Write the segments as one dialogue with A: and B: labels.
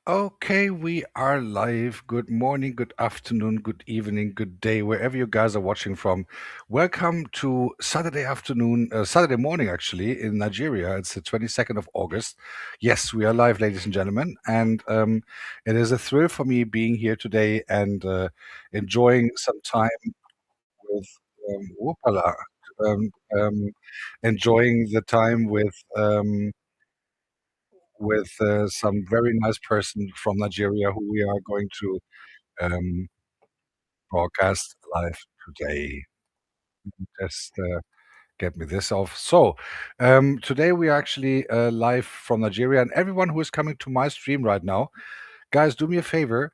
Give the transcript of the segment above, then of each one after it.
A: Okay, we are live. Good morning, good afternoon, good evening, good day, wherever you guys are watching from. Welcome to Saturday afternoon, Saturday morning, actually, in Nigeria. It's the 22nd of August. Yes, we are live, ladies and gentlemen. And it is a thrill for me being here today and enjoying some time with Whoopala. Um, um, enjoying the time with some very nice person from Nigeria who we are going to um, broadcast live today. Just get me this off. So, today we are actually live from Nigeria, and everyone who is coming to my stream right now, guys, do me a favor.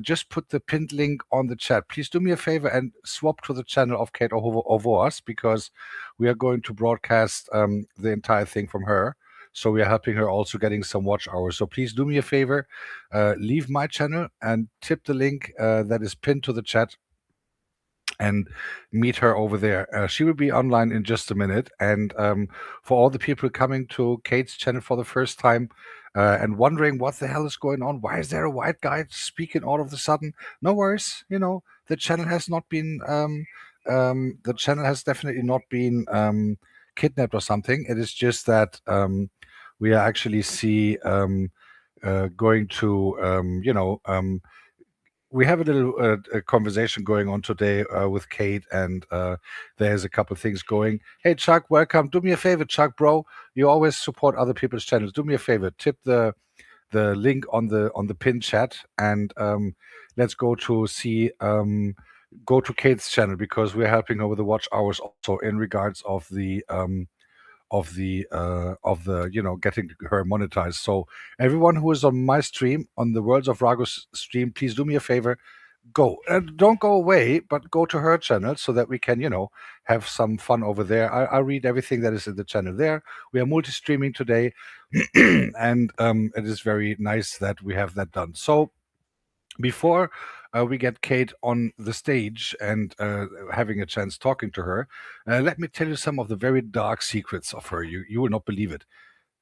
A: Just put the pinned link on the chat. Please do me a favor and swap to the channel of Kate Ovoas because we are going to broadcast the entire thing from her. So we are helping her also getting some watch hours. So please do me a favor, leave my channel and tip the link that is pinned to the chat and meet her over there. She will be online in just a minute. And for all the people coming to Kate's channel for the first time and wondering what the hell is going on, why is there a white guy speaking all of a sudden? No worries, the channel has not been, the channel has definitely not been kidnapped or something. It is just that we are actually going to, we have a little a conversation going on today with Kate, and there's a couple of things going. Hey, Chuck, welcome. Do me a favor, Chuck, bro. You always support other people's channels. Do me a favor, tip the link on the pin chat, and let's go to Kate's channel because we're helping her with the watch hours also in regards of the getting her monetized. So everyone who is on my stream, on the Worlds of Ragus stream, please do me a favor, go don't go away, but go to her channel so that we can have some fun over there. I'll read everything that is in the channel there. We are multi-streaming today and it is very nice that we have that done. So before we get Kate on the stage and having a chance talking to her, let me tell you some of the very dark secrets of her. You will not believe it.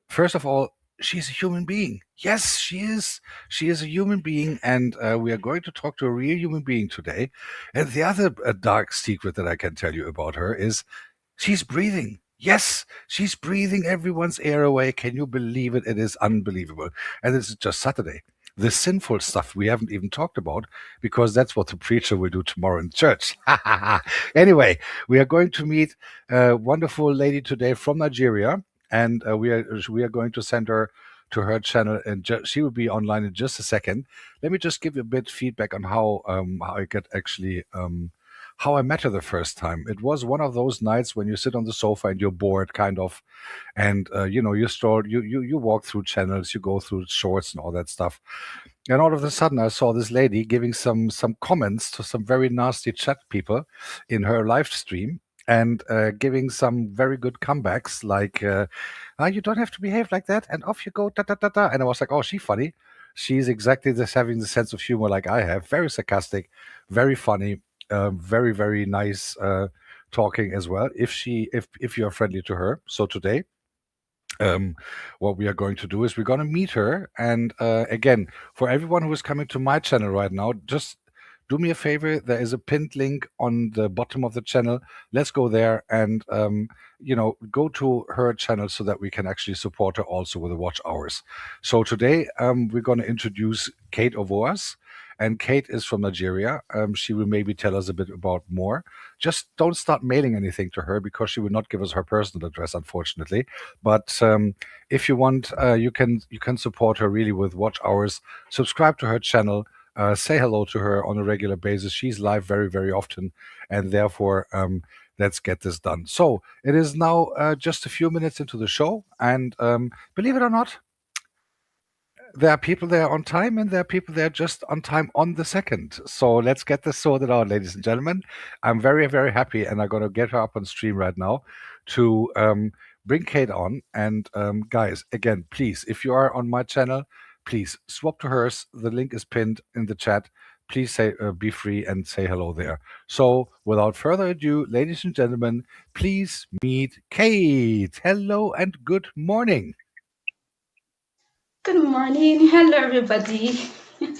A: First of all, she's a human being. Yes, she is. She is a human being, and we are going to talk to a real human being today. And the other dark secret that I can tell you about her is she's breathing. Yes, she's breathing everyone's air away. Can you believe it? It is unbelievable. And this is just Saturday. The sinful stuff we haven't even talked about because that's what the preacher will do tomorrow in church. Anyway, we are going to meet a wonderful lady today from Nigeria, and we are going to send her to her channel, and she will be online in just a second. Let me just give you a bit feedback on how I get actually how I met her the first time. It was one of those nights when you sit on the sofa and you're bored, kind of, and you walk through channels, you go through shorts and all that stuff, and all of a sudden I saw this lady giving some comments to some very nasty chat people in her live stream. And giving some very good comebacks, like you don't have to behave like that, and off you go, da da da da. And I was like, oh, she's funny. She's exactly this, having the sense of humor like I have. Very sarcastic, very funny, very very nice talking as well. If you're friendly to her. So today, um, what we are going to do is we're going to meet her. And again, for everyone who is coming to my channel right now, just do me a favor. There is a pinned link on the bottom of the channel. Let's go there and go to her channel so that we can actually support her also with the watch hours. So today we're going to introduce Kate Ovoas. And Kate is from Nigeria. She will maybe tell us a bit about more. Just don't start mailing anything to her because she will not give us her personal address, unfortunately. But if you want, you can support her really with watch hours. Subscribe to her channel. Say hello to her on a regular basis. She's live very, very often, and therefore, let's get this done. So it is now just a few minutes into the show, and believe it or not, there are people there on time, and there are people there just on time on the second. So let's get this sorted out, ladies and gentlemen. I'm very, very happy, and I'm going to get her up on stream right now to bring Kate on. And guys, again, please, if you are on my channel, please swap to hers. The link is pinned in the chat. Please say, be free and say hello there. So without further ado, ladies and gentlemen, please meet Kate. Hello and good morning.
B: Good morning. Hello, everybody.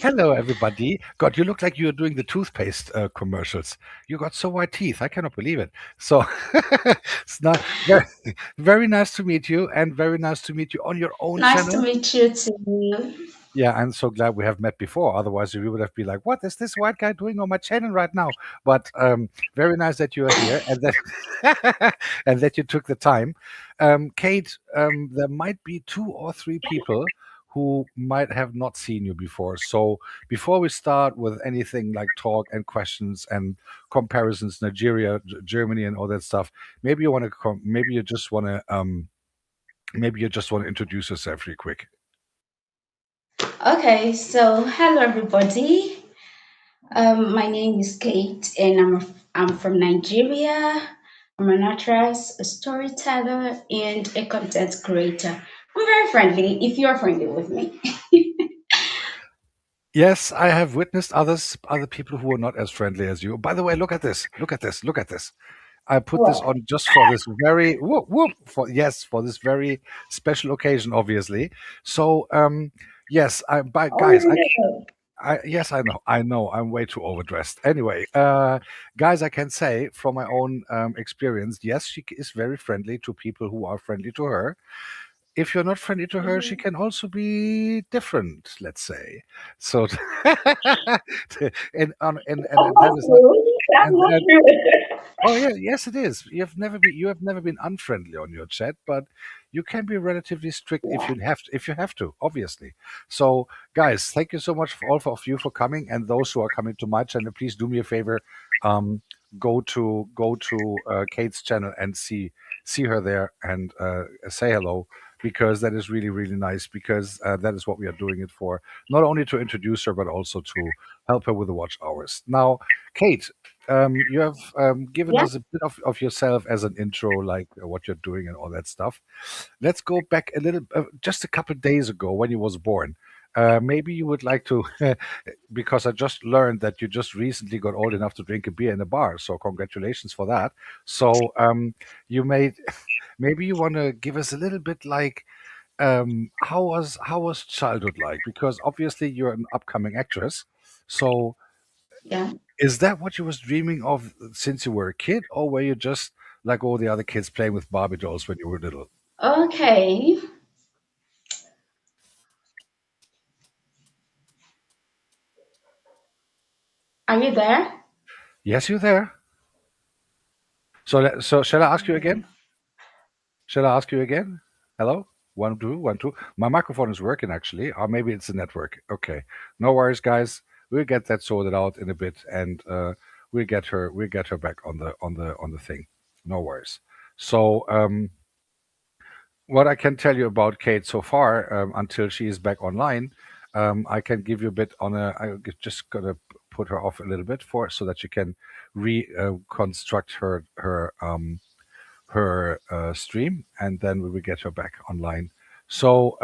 A: Hello, everybody. God, you look like you're doing the toothpaste commercials. You got so white teeth. I cannot believe it. So, it's not very, very nice to meet you, and very nice to meet you on your own
B: Nice to
A: channel.
B: meet you too.
A: Yeah, I'm so glad we have met before. Otherwise, we would have been like, "What is this white guy doing on my channel right now?" But very nice that you are here and that and that you took the time. Kate, there might be two or three people who might have not seen you before. So before we start with anything like talk and questions and comparisons, Nigeria, Germany, and all that stuff, maybe you want to maybe you just want to introduce yourself real quick.
B: Okay, so hello, everybody. My name is Kate, and I'm from Nigeria. I'm an actress, a storyteller, and a content creator. I'm very friendly. If you're friendly with me,
A: Yes, I have witnessed other people who are not as friendly as you. By the way, look at this. Look at this. Look at this. I put this
B: well,
A: on just for this very whoop, whoop, for yes, for this very special occasion, obviously. So yes,
B: oh
A: guys,
B: no,
A: yes, I know, I'm way too overdressed. Anyway, guys, I can say from my own experience, yes, she is very friendly to people who are friendly to her. If you're not friendly to her, she
B: Mhm.
A: can also be different, let's say. So, and that
B: That's
A: is not,
B: true. That's
A: and,
B: not
A: and
B: true.
A: oh yeah, yes it is. You have never been unfriendly on your chat, but you can be relatively strict
B: Yeah.
A: if you have to, obviously. So guys, thank you so much for all of you for coming, and those who are coming to my channel, please do me a favor. Um, go to Kate's channel and see her there and say hello, because that is really really nice, because that is what we are doing it for, not only to introduce her but also to help her with the watch hours. Now, Kate, you have given
B: Yeah.
A: us a bit of yourself as an intro, like what you're doing and all that stuff. Let's go back a little, just a couple days ago when you was born. Maybe you would like to, because I just learned that you just recently got old enough to drink a beer in a bar. So congratulations for that. So you made, maybe you want to give us a little bit like how was childhood like? Because obviously you're an upcoming actress. So
B: Yeah.
A: is that what you was dreaming of since you were a kid, or were you just like all the other kids playing with Barbie dolls when you were little?
B: Okay. Are you there?
A: Yes, you're there. So shall I ask you again?
B: Okay.
A: Shall I ask you again? Hello? 1 2 1 2. My microphone is working actually, or maybe it's the network. Okay, no worries, guys. We'll get that sorted out in a bit, and we'll get her back on the thing. No worries. So what I can tell you about Kate so far, until she is back online, I can give you a bit on a. Just gonna put her off a little bit for so that she can reconstruct her stream, and then we will get her back online. So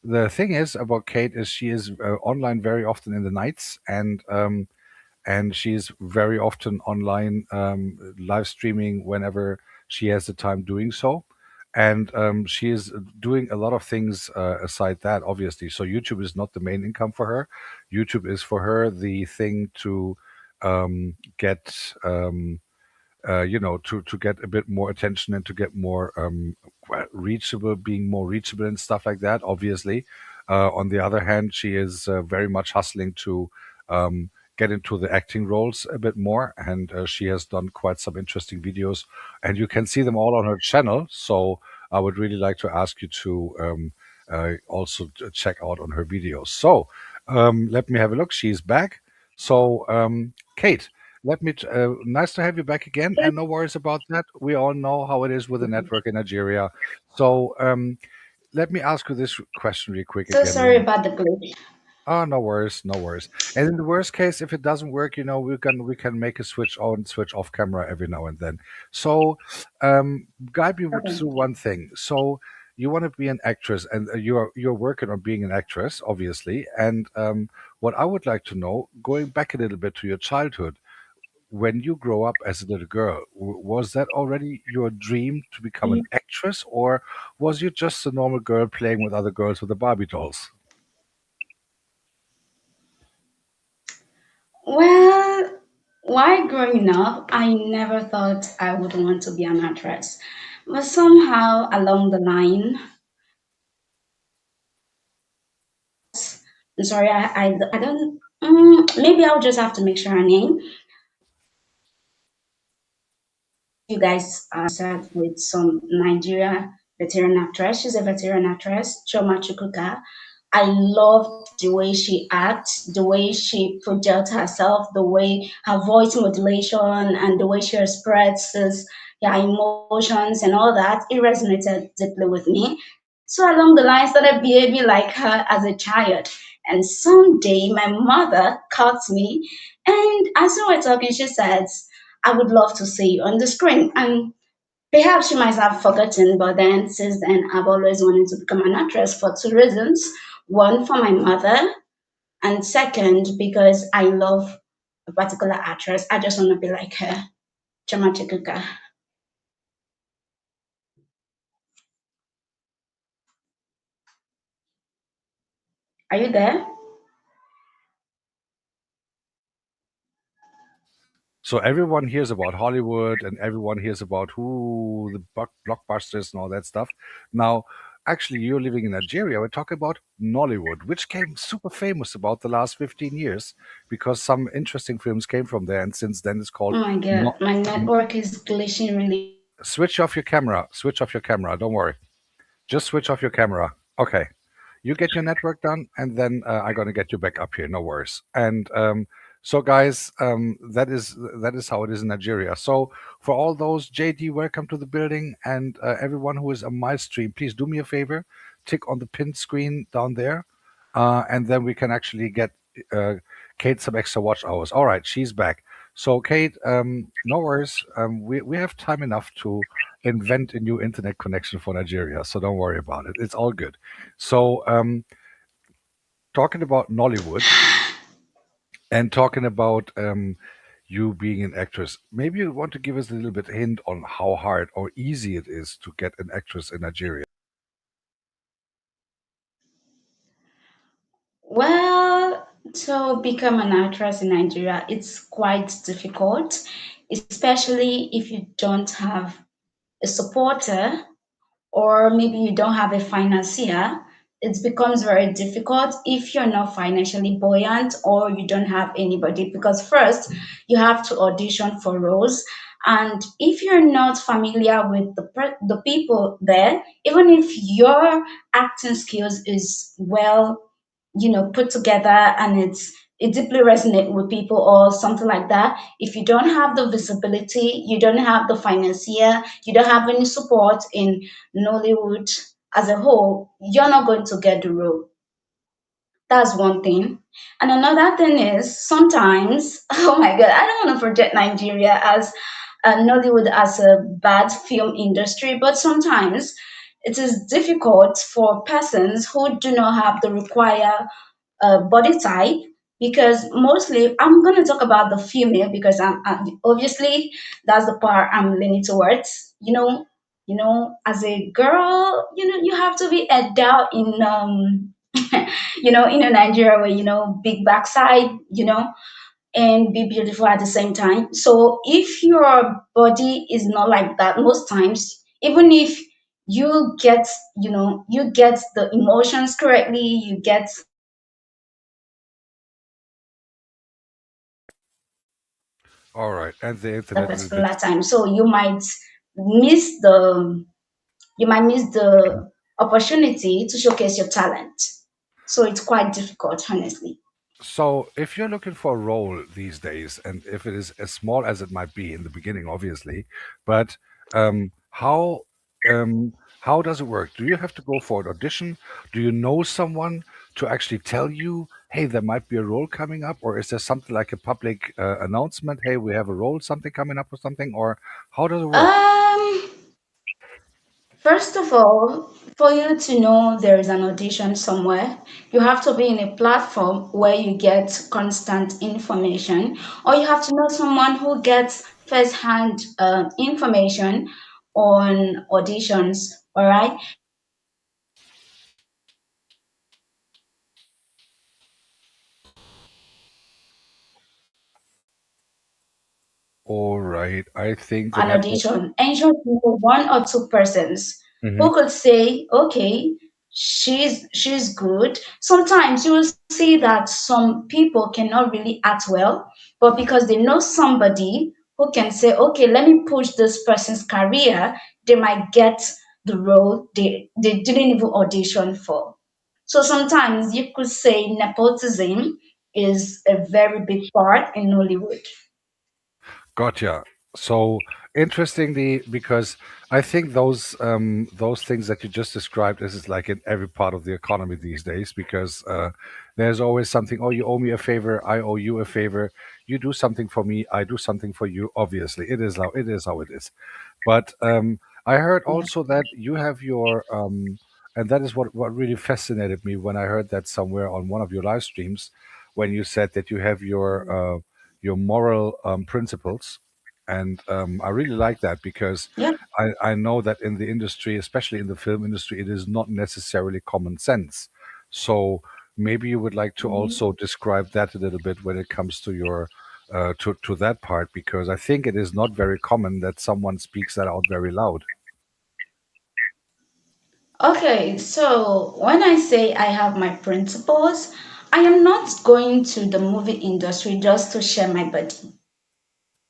A: the thing is about Kate is she is online very often in the nights, and she's very often online live streaming whenever she has the time doing so. And she is doing a lot of things aside that, obviously. So YouTube is not the main income for her. YouTube is for her the thing to get to get a bit more attention and to get more reachable, being more reachable and stuff like that. Obviously, on the other hand, she is very much hustling to um, get into the acting roles a bit more, and she has done quite some interesting videos, and you can see them all on her channel. So I would really like to ask you to also check out on her videos. So let me have a look. She's back. So Kate, nice to have you back again, and no worries about that. We all know how it is with the network in Nigeria. So let me ask you this question real quick
B: So sorry
A: again.
B: about the glitch.
A: Oh, no worries, no worries. And in the worst case, if it doesn't work, we can make a switch on, switch off camera every now and then. So, guide me
B: Okay.
A: through one thing. So, you want to be an actress, and you're working on being an actress, obviously. And what I would like to know, going back a little bit to your childhood, when you grow up as a little girl, was that already your dream to become an actress, or was you just a normal girl playing with other girls with the Barbie dolls?
B: Well, while growing up, I never thought I would want to be an actress. But somehow along the line, I'm sorry, I don't, maybe I'll just have to make sure her name. You guys sat with some Nigeria veteran actress. She's a veteran actress, Choma Chukwuka. I loved the way she acts, the way she projects herself, the way her voice modulation and the way she expresses her emotions and all that. It resonated deeply with me. So along the line, I started behaving like her as a child. And someday my mother caught me, and as we were talking, she says, I would love to see you on the screen. And perhaps she might have forgotten, but then since then, I've always wanted to become an actress for two reasons. One, for my mother, and second, because I love a particular actress. I just want to be like her, Chama Chikuka. Are you there?
A: So everyone hears about Hollywood and everyone hears about who the blockbusters and all that stuff. Now, actually, you're living in Nigeria. We're talking about Nollywood, which came super famous about the last 15 years because some interesting films came from there. And since then, it's called
B: Oh my god,
A: no.
B: my network is glitching really.
A: Switch off your camera. Switch off your camera. Don't worry. Just switch off your camera. Okay. You get your network done, and then I'm gonna get you back up here. No worries. And so, guys, that is how it is in Nigeria. So, for all those JD, welcome to the building, and everyone who is on my stream, please do me a favor, tick on the pinned screen down there, and then we can actually get uh, Kate some extra watch hours. All right, she's back. So, Kate, no worries. We have time enough to invent a new internet connection for Nigeria, so don't worry about it. It's all good. So, talking about Nollywood and talking about you being an actress, maybe you want to give us a little bit hint on how hard or easy it is to get an actress in Nigeria.
B: Well, to become an actress in Nigeria, it's quite difficult, especially if you don't have a supporter or maybe you don't have a financier. It becomes very difficult if you're not financially buoyant or you don't have anybody, because first you have to audition for roles, and if you're not familiar with the people there, even if your acting skills is well, put together, and it deeply resonate with people or something like that, if you don't have the visibility, you don't have the financier, you don't have any support in Nollywood as a whole, you're not going to get the role. That's one thing. And another thing is sometimes, oh my God, I don't want to project Nigeria as Nollywood as a bad film industry, but sometimes it is difficult for persons who do not have the required body type, because mostly I'm going to talk about the female because obviously that's the part I'm leaning towards. As a girl, you have to be endowed in in a Nigeria where big backside, and be beautiful at the same time. So if your body is not like that, most times, even if you get the emotions correctly, you get
A: All right, and the
B: that
A: internet a little bit.
B: particular time. So miss the you might miss the opportunity to showcase your talent. So it's quite difficult, honestly.
A: So, if you're looking for a role these days, and if it is as small as it might be in the beginning, obviously, but um, how how does it work? Do you have to go for an audition? Do you know someone to actually tell you, "Hey, there might be a role coming up," or is there something like a public announcement? "Hey, we have a role, something coming up, or something," or how does it work?
B: Um, First of all, for you to know there is an audition somewhere, you have to be in a platform where you get constant information, or you have to know someone who gets first-hand information on auditions. All right.
A: All right. I think the
B: An
A: network.
B: audition, ensure to know one or two persons
A: Mhm.
B: who could say, okay, she's good. Sometimes you will see that some people cannot really act well, but because they know somebody who can say, okay, let me push this person's career, they might get the role they didn't even audition for. So sometimes you could say nepotism is a very big part in Nollywood.
A: Gotcha. So interestingly, because I think those things that you just described is like in every part of the economy these days. Because there's always something. Oh, you owe me a favor. I owe you a favor. You do something for me. I do something for you. Obviously, it is how it is. But I heard
B: Yeah.
A: also that you have your and that is what really fascinated me when I heard that somewhere on one of your live streams, when you said that you have your moral principles, and I really like that because
B: Yeah.
A: I know that in the industry, especially in the film industry, it is not necessarily common sense. So maybe you would like to
B: Mhm.
A: also describe that a little bit when it comes to your to that part, because I think it is not very common that someone speaks that out very loud.
B: Okay, so when I say I have my principles, I am not going to the movie industry just to share my body.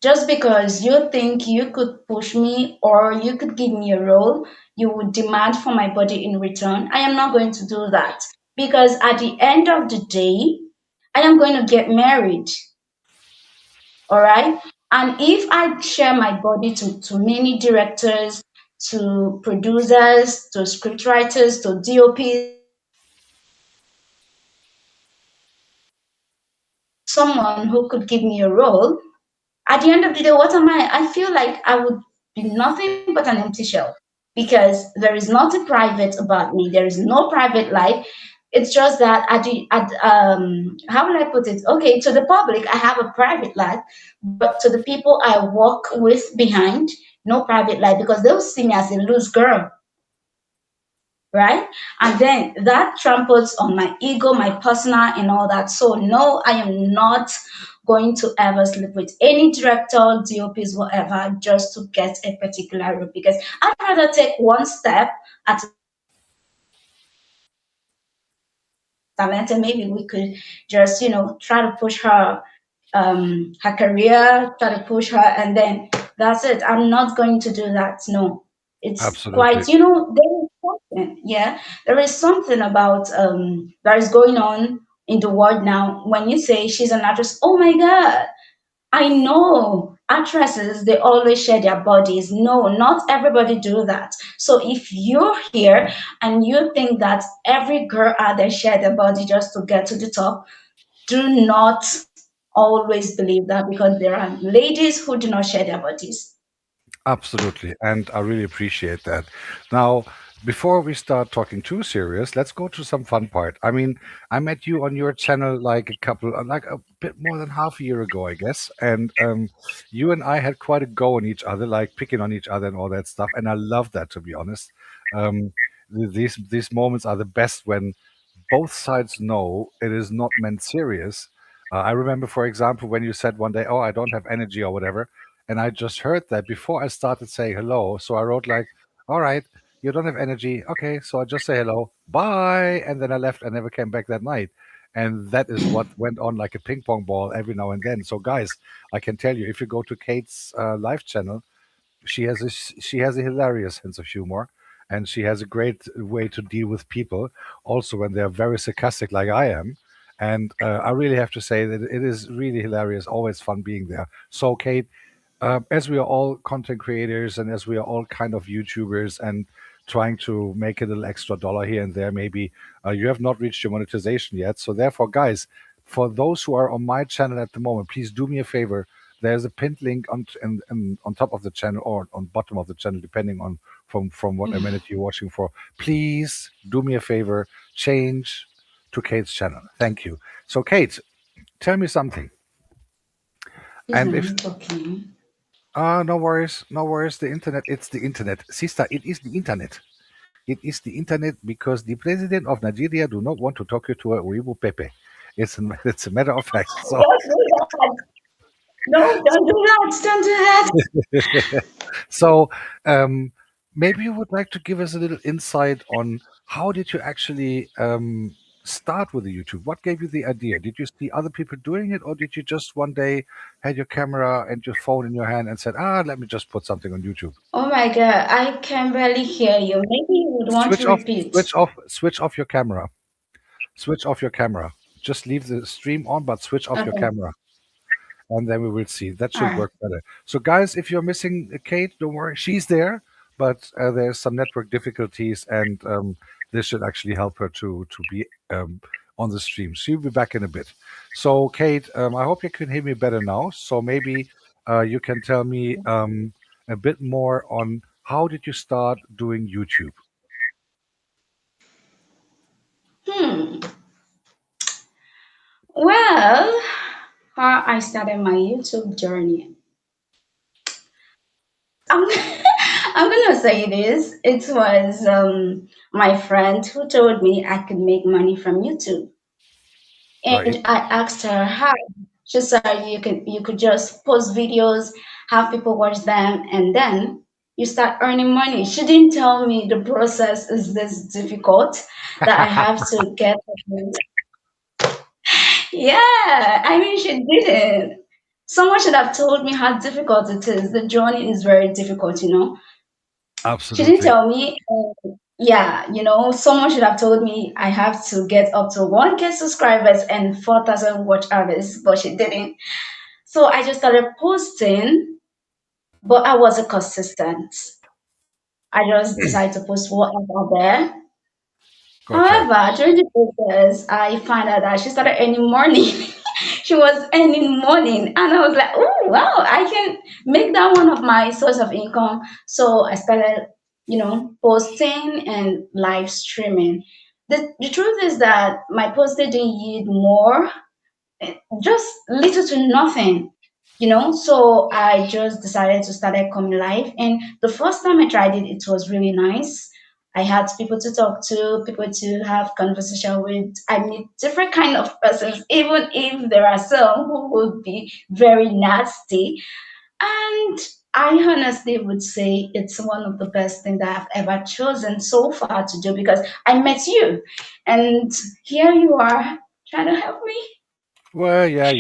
B: Just because you think you could push me or you could give me a role, you would demand for my body in return. I am not going to do that because at the end of the day, I am going to get married. All right. And if I share my body to many directors, to producers, to scriptwriters, to DOPs, someone who could give me a role, at the end of the day, what am I? I feel like I would be nothing but an empty shell because there is nothing private about me. There is no private life. It's just that how will I put it? Okay, to the public, I have a private life, but to the people I work with behind, no private life because they'll see me as a loose girl, right? And then that tramples on my ego, my personal, and all that. So, no, I am not going to ever sleep with any director, DOPs, whatever, just to get a particular role because I'd rather take one step at a time and maybe if this person is talented, maybe we could just, try to push her career, try to push her, and then that's it. I'm not going to do that. No, it's
A: Absolutely.
B: quite, there is something, yeah, there is something about that is going on in the world now. When you say she's an actress, oh my God, I know actresses, they always share their bodies. No, not everybody do that. So if you're here and you think that every girl out there share their body just to get to the top, do not always believe that because there are ladies who do not share their bodies.
A: Absolutely. And I really appreciate that. Now, before we start talking too serious, let's go to some fun part. I mean, I met you on your channel like a bit more than half a year ago, I guess. And you and I had quite a go on each other, like picking on each other and all that stuff. And I love that, to be honest. Um, these moments are the best when both sides know it is not meant serious. I remember, for example, when you said one day, "Oh, I don't have energy" or whatever, and I just heard that before I started saying hello. So I wrote like, "All right, you don't have energy, okay?" So I just say hello, bye, and then I left. I never came back that night, and that is what went on like a ping pong ball every now and then. So guys, I can tell you, if you go to Kate's live channel, she has a hilarious sense of humor, and she has a great way to deal with people also when they're very sarcastic like I am. And I really have to say that it is really hilarious, always fun being there. So Kate, as we are all content creators and as we are all kind of YouTubers and trying to make a little extra dollar here and there, maybe you have not reached your monetization yet. So therefore, guys, for those who are on my channel at the moment, please do me a favor. There's a pinned link on top of the channel or on bottom of the channel, depending on from what amenity you're watching for. Please do me a favor, change to Kate's channel. Thank you. So, Kate, tell me something. And if
B: Isn't it okay?
A: no worries, no worries. The internet, it's the internet, sister. It is the internet. It is the internet because the president of Nigeria do not want to talk you to a Weibo Pepe. It's a matter of fact. So
B: Don't do that. No, don't do that. Don't do that.
A: So um, maybe you would like to give us a little insight on how did you actually start with the YouTube? What gave you the idea? Did you see other people doing it, or did you just one day had your camera and your phone in your hand and said, "Ah, let me just put something on YouTube"?
B: Oh my God, I can barely hear you. Maybe you would want to
A: Switch off,
B: repeat.
A: switch off your camera. Switch off your camera. Just leave the stream on, but switch off your
B: Okay.
A: camera. And then we will see. That
B: All
A: should
B: right.
A: work better. So, guys, if you're missing Kate, don't worry, she's there, but there's some network difficulties, and this should actually help her to be on the stream. She'll be back in a bit. So, Kate, I hope you can hear me better now. So maybe you can tell me a bit more on how did you start doing YouTube?
B: Hmm. Well, how I started my YouTube journey. I'm, I'm gonna say this. It was my friend who told me I could make money from YouTube,
A: Right.
B: and I asked her how. She said you could just post videos, have people watch them, and then you start earning money. She didn't tell me the process is this difficult that I have to get. Yeah, I mean, she didn't. Someone should have told me how difficult it is. The journey is very difficult, you know. She didn't
A: Absolutely.
B: tell me. Yeah, someone should have told me I have to get up to 1K subscribers and 4,000 watch hours, but she didn't. So I just started posting, but I wasn't consistent. I just decided to post whatever there.
A: Gotcha.
B: However, during the process, I found out that she started earning money. She was earning money, and I was like, "Oh wow, I can make that one of my source of income." So I started, posting and live streaming. The truth is that my posting didn't yield more, just little to nothing, so I just decided to start coming live, and the first time I tried it, it was really nice. I had people to talk to, people to have conversation with. I meet different kind of persons, even if there are some who would be very nasty. And I honestly would say it's one of the best things that I've ever chosen so far to do, because I met you, and here you are trying to help me.
A: Well, yeah,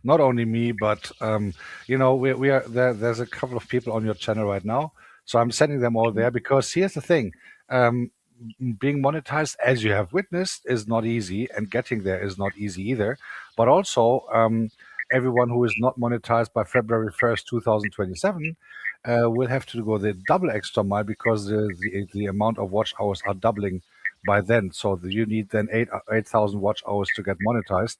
A: not only me, but we are there. There's a couple of people on your channel right now, so I'm sending them all there because here's the thing: um, being monetized, as you have witnessed, is not easy, and getting there is not easy either. But also, everyone who is not monetized by February 1st, 2027, will have to go the double extra mile because the amount of watch hours are doubling by then. So you need then 8,000 watch hours to get monetized,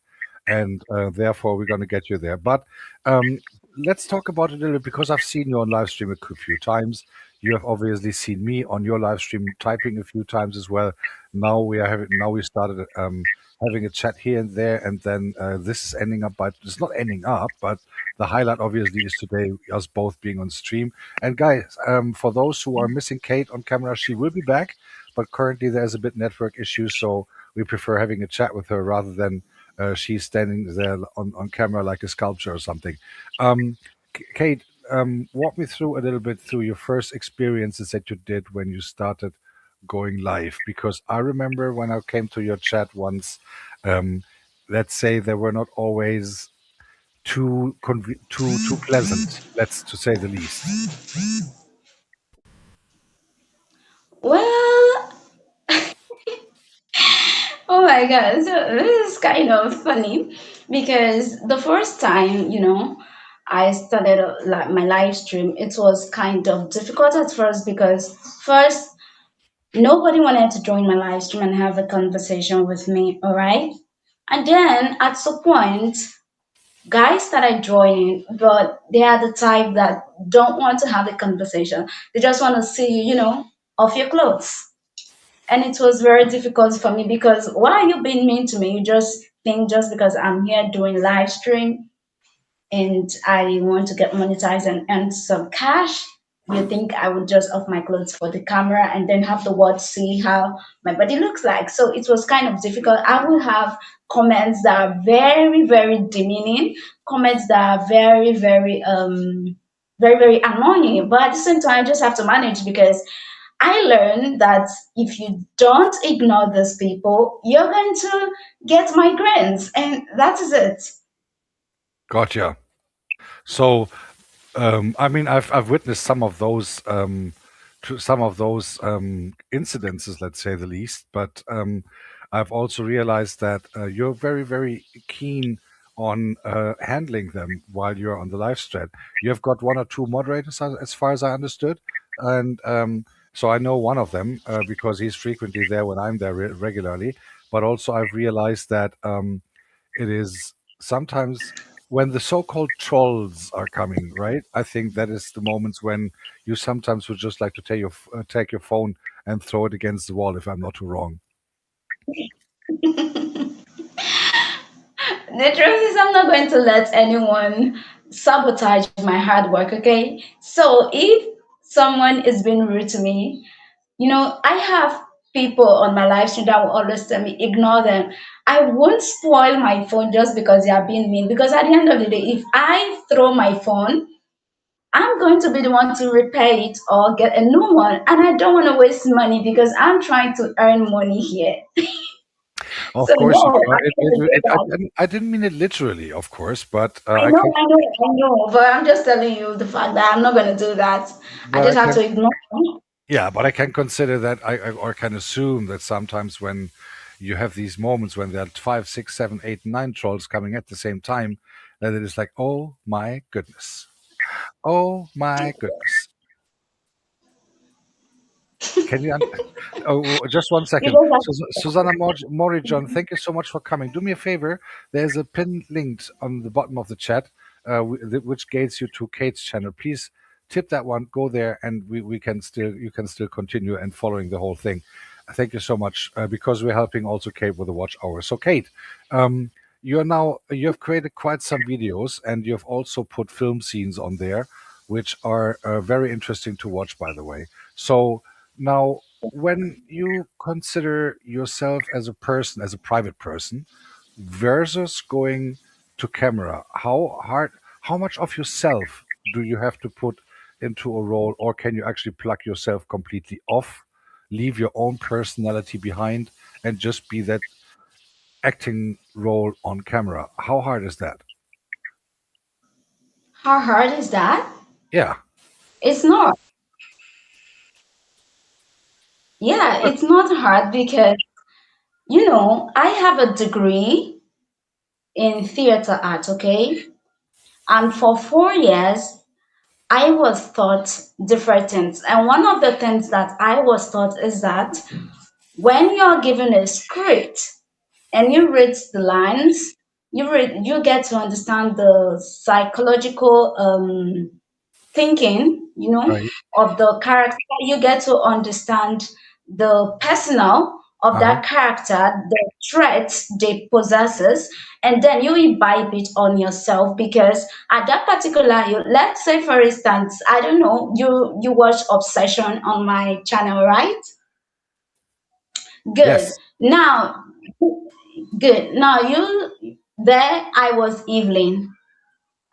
A: and therefore we're going to get you there. But um, let's talk about it a little bit because I've seen you on live stream a few times. You have obviously seen me on your live stream typing a few times as well. Now we started having a chat here and there, and then this is ending up. But it's not ending up, but the highlight obviously is today us both being on stream. And guys, for those who are missing Kate on camera, she will be back, but currently there's a bit network issues, so we prefer having a chat with her rather than she's standing there on camera like a sculpture or something. Um, Kate, walk me through a little bit through your first experiences that you did when you started going live, because I remember when I came to your chat once, um, let's say they were not always too pleasant, let's to say the least.
B: Well, oh my God. So this is kind of funny, because the first time, I started like my live stream, it was kind of difficult at first, because first nobody wanted to join my live stream and have a conversation with me, all right? And then at some point, Guys started joining, but they are the type that don't want to have a conversation. They just want to see you, off your clothes. And it was very difficult for me because why are you being mean to me? You just think just because I'm here doing live stream and I want to get monetized and earn some cash, you think I would just off my clothes for the camera and then have the world see how my body looks like. So it was kind of difficult. I will have comments that are very, very demeaning, comments that are very, very, very annoying. But at the same time, I just have to manage because I learned that if you don't ignore these people, you're going to get migraines, and that is it.
A: Gotcha. So, I mean, I've witnessed some of those incidences, let's say the least. But I've also realized that you're very, very keen on handling them while you're on the live stream. You've got one or two moderators, as far as I understood, and so I know one of them because he's frequently there when I'm there regularly. But also, I've realized that. It is sometimes when the so-called trolls are coming, right? I think that is the moments when you sometimes would just like to take your phone and throw it against the wall, if I'm not too wrong.
B: The truth is, I'm not going to let anyone sabotage my hard work, okay? So if someone is being rude to me, I have people on my live stream that will always tell me, ignore them. I won't spoil my phone just because they are being mean. Because at the end of the day, if I throw my phone, I'm going to be the one to repair it or get a new one. And I don't want to waste money because I'm trying to earn money here. So
A: Of course,
B: no,
A: no,
B: I'm going to do that.
A: I didn't mean it literally, of course, but
B: I know, I know, I know, but I'm just telling you the fact that I'm not going to do that. I
A: but I
B: just have
A: can,
B: to ignore it.
A: yeah, but I can consider that or can assume that sometimes when you have these moments when there are five, six, seven, eight, nine trolls coming at the same time, that it is like, oh my goodness, oh my goodness. Can you? Oh, just one
B: You
A: second.
B: just have
A: Susanna Morijon, thank you so much for coming. Do me a favor. There's a pinned link on the bottom of the chat, which gates you to Kate's channel. Please tip that one. Go there, and we can still you can still continue and following the whole thing. Thank you so much because we're helping also Kate with the watch hour. So Kate, um, you have created quite some videos, and you've also put film scenes on there, which are very interesting to watch. By the way, so now, when you consider yourself as a person, as a private person, versus going to camera, how much of yourself do you have to put into a role, or can you actually plug yourself completely off, leave your own personality behind, and just be that acting role on camera? How hard is that?
B: how hard is that?
A: Yeah.
B: It's not. Yeah,
A: Good.
B: it's not hard because, I have a degree in theater art, okay? And for 4 years, I was taught different things. And one of the things that I was taught is that when you're given a script and you read the lines, you get to understand the psychological thinking,
A: Right.
B: of the character. You get to understand the personal of
A: Uh-huh.
B: that character, the traits they possesses, and then you imbibe it on yourself because at that particular, let's say for instance, I don't know, you watch Obsession on my channel, right? Good.
A: Yes.
B: Now, good. Now you there. I was Evelyn.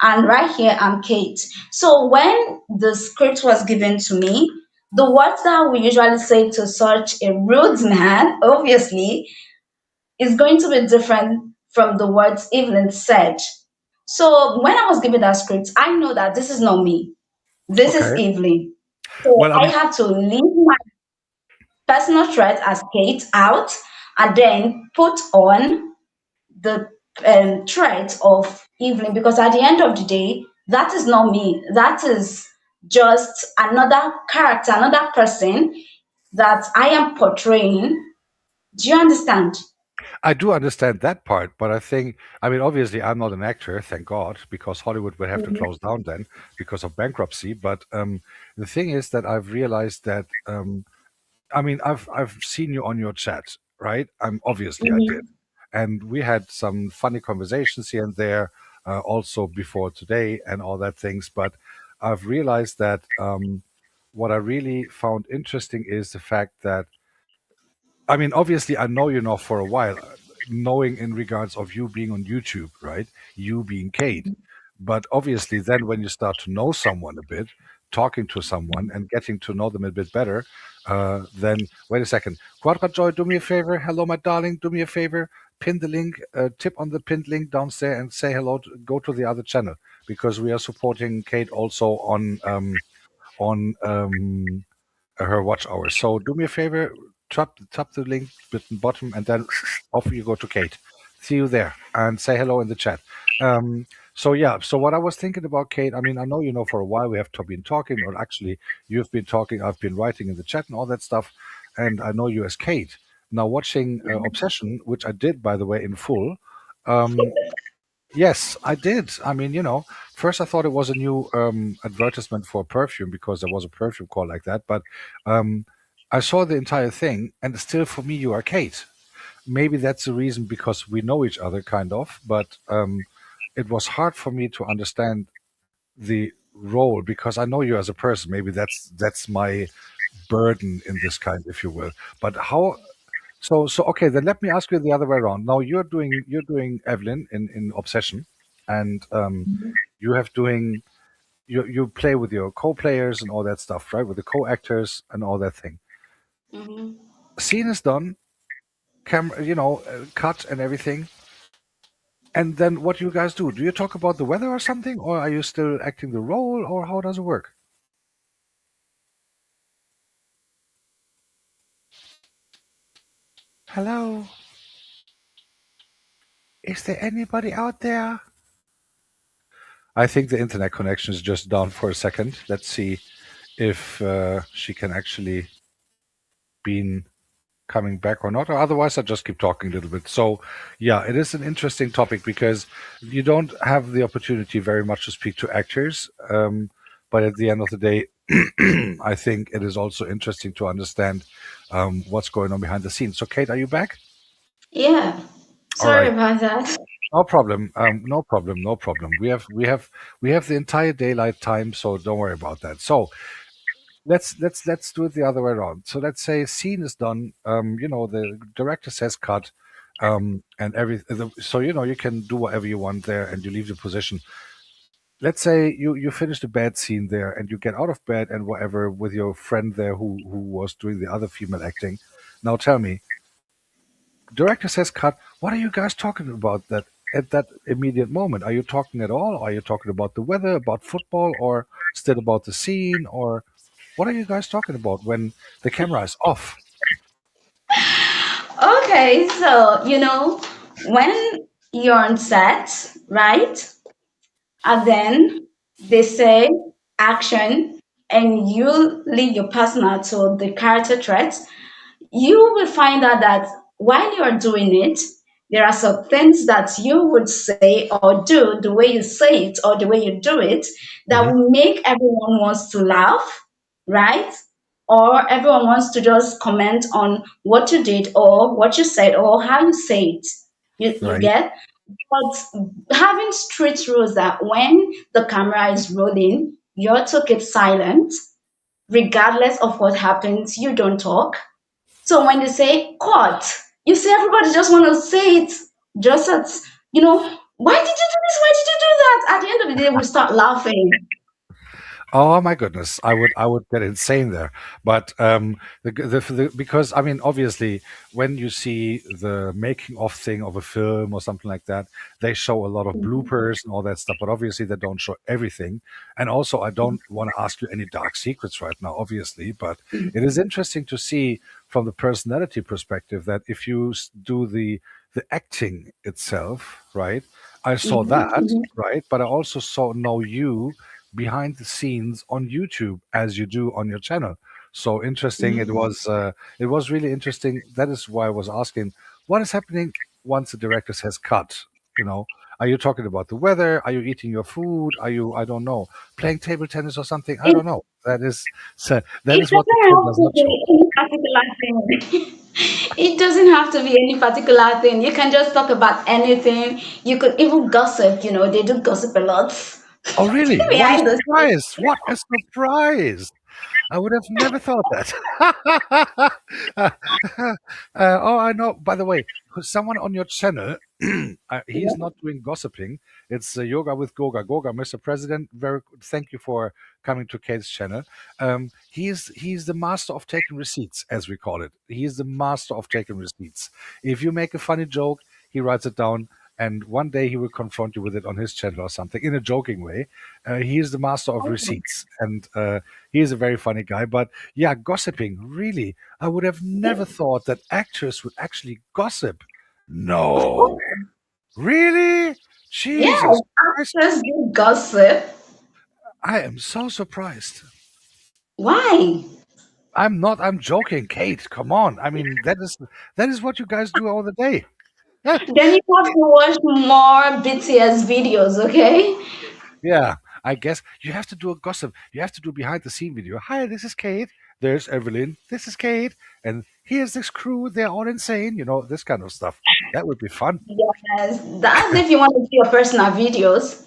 B: And right here, I'm Kate. So when the script was given to me, the words that we usually say to such a rude man, obviously, is going to be different from the words Evelyn said. So when I was given that script, I know that this is not me. This is
A: Okay.
B: Evelyn. So
A: Well, I
B: I
A: mean,
B: have to leave my personal trait as Kate out and then put on the trait of Evelyn because at the end of the day, that is not me. That is just another character, another person that I am portraying. Do you understand?
A: I do understand that part, but I think, I mean, obviously, I'm not an actor, thank God, because Hollywood would have to
B: Mhm,
A: close down then because of bankruptcy. But the thing is that I've realized that, I mean, I've seen you on your chat, right? Obviously I did,
B: mhm,
A: and we had some funny conversations here and there, also before today and all that things. But I've realized that what I really found interesting is the fact that, I mean, obviously, I know you now for a while, knowing in regards of you being on YouTube, right? You being Kate. But obviously, then when you start to know someone a bit, talking to someone and getting to know them a bit better, then wait a second. Quadra Joy, do me a favor. Hello, my darling. Do me a favor. Pin the link, tip on the pinned link downstairs and say hello. Go to the other channel because we are supporting Kate also on her watch hours. So do me a favor, tap the link bottom, and then off you go to Kate. See you there, and say hello in the chat. So yeah, so what I was thinking about, Kate, I mean, I know you know for a while we have been talking, or actually you've been talking, I've been writing in the chat and all that stuff, and I know you as Kate. Now watching Obsession, which I did by the way in full. Um, Yes, I did. I mean, first I thought it was a new advertisement for perfume because there was a perfume called like that. But um, I saw the entire thing, and still, for me, you are Kate. Maybe that's the reason because we know each other, kind of. But it was hard for me to understand the role because I know you as a person. Maybe that's my burden in this kind, if you will. But how? So okay, then let me ask you the other way around. Now you're doing Evelyn in Obsession, and you have doing you play with your co-players and all that stuff, right? With the co-actors and all that thing.
B: mhm.
A: Scene is done, camera, cut and everything, and then what do you guys do? Do you talk about the weather or something, or are you still acting the role, or how does it work? Hello, is there anybody out there? I think the internet connection is just down for a second. Let's see if she can actually be coming back or not, or otherwise I just keep talking a little bit. So yeah, it is an interesting topic because you don't have the opportunity very much to speak to actors, but at the end of the day, I think it is also interesting to understand what's going on behind the scenes. So Kate, are you back?
B: Yeah.
A: All
B: Sorry
A: right.
B: about that.
A: No problem. No problem. No problem. We have the entire daylight time, so don't worry about that. So let's do it the other way around. So let's say scene is done. The director says cut, and so you can do whatever you want there, and you leave the position. Let's say you finish the bed scene there, and you get out of bed and whatever with your friend there who was doing the other female acting. Now tell me, director says cut. What are you guys talking about that at that immediate moment? Are you talking at all? Are you talking about the weather, about football, or still about the scene, or what are you guys talking about when the camera is off?
B: Okay, so when you're on set, right? And then they say action, and you leave your persona to the character traits. You will find out that while you're doing it, there are some things that you would say or do the way you say it or the way you do it that
A: Hmm.
B: will make everyone wants to laugh, right? Or everyone wants to just comment on what you did or what you said or how you say it. You
A: Right.
B: get? But having strict rules that when the camera is rolling, you're to keep silent, regardless of what happens, you don't talk. So when they say cut, you see everybody just want to say it just as, why did you do this? Why did you do that? At the end of the day, we start laughing.
A: Oh my goodness, I would get insane there. But because I mean, obviously, when you see the making of thing of a film or something like that, they show a lot of bloopers and all that stuff. But obviously, they don't show everything. And also, I don't want to ask you any dark secrets right now, obviously. But it is interesting to see from the personality perspective that if you do the acting itself, right? I saw
B: Mhm,
A: that,
B: mhm,
A: right? But I also saw know you behind the scenes on YouTube as you do on your channel. So interesting. It
B: mhm.
A: was really interesting. That is why I was asking what is happening. once the director says cut? You know, are you talking about the weather? Are you eating your food? Are you, I don't know, playing table tennis or something? I
B: It,
A: don't know. That is so that
B: it
A: is what the
B: doesn't
A: film
B: have
A: does
B: to
A: not show.
B: be any particular thing. It doesn't have to be any particular thing. You can just talk about anything. You could even gossip. They do gossip a lot
A: Oh, really? What a
B: behind the scenes.
A: surprise! What a surprise! I would have never thought that. Oh, I know. By the way, someone on your channel, he's not doing gossiping. It's Yoga with Goga. Goga, Mr. President, very thank you for coming to Kate's channel. He's the master of taking receipts, as we call it. He's the master of taking receipts. If you make a funny joke, he writes it down. And one day he will confront you with it on his channel or something in a joking way. He is the master of receipts, and he is a very funny guy. But yeah, gossiping, really. I would have never thought that actors would actually gossip.
B: Of course.
A: No. Really?
B: Yes,
A: Jesus Christ.
B: actors do gossip.
A: I am so surprised.
B: Why?
A: I'm joking, Kate. Come on. I mean, that is what you guys do all the day.
B: Then you have to watch more BTS videos, okay?
A: Yeah, I guess you have to do a gossip. You have to do behind the scene video. Hi, this is Kate. There's Evelyn. This is Kate. And here's this crew. They're all insane. This kind of stuff. That would be fun.
B: Yes, that's if you want to do your personal videos.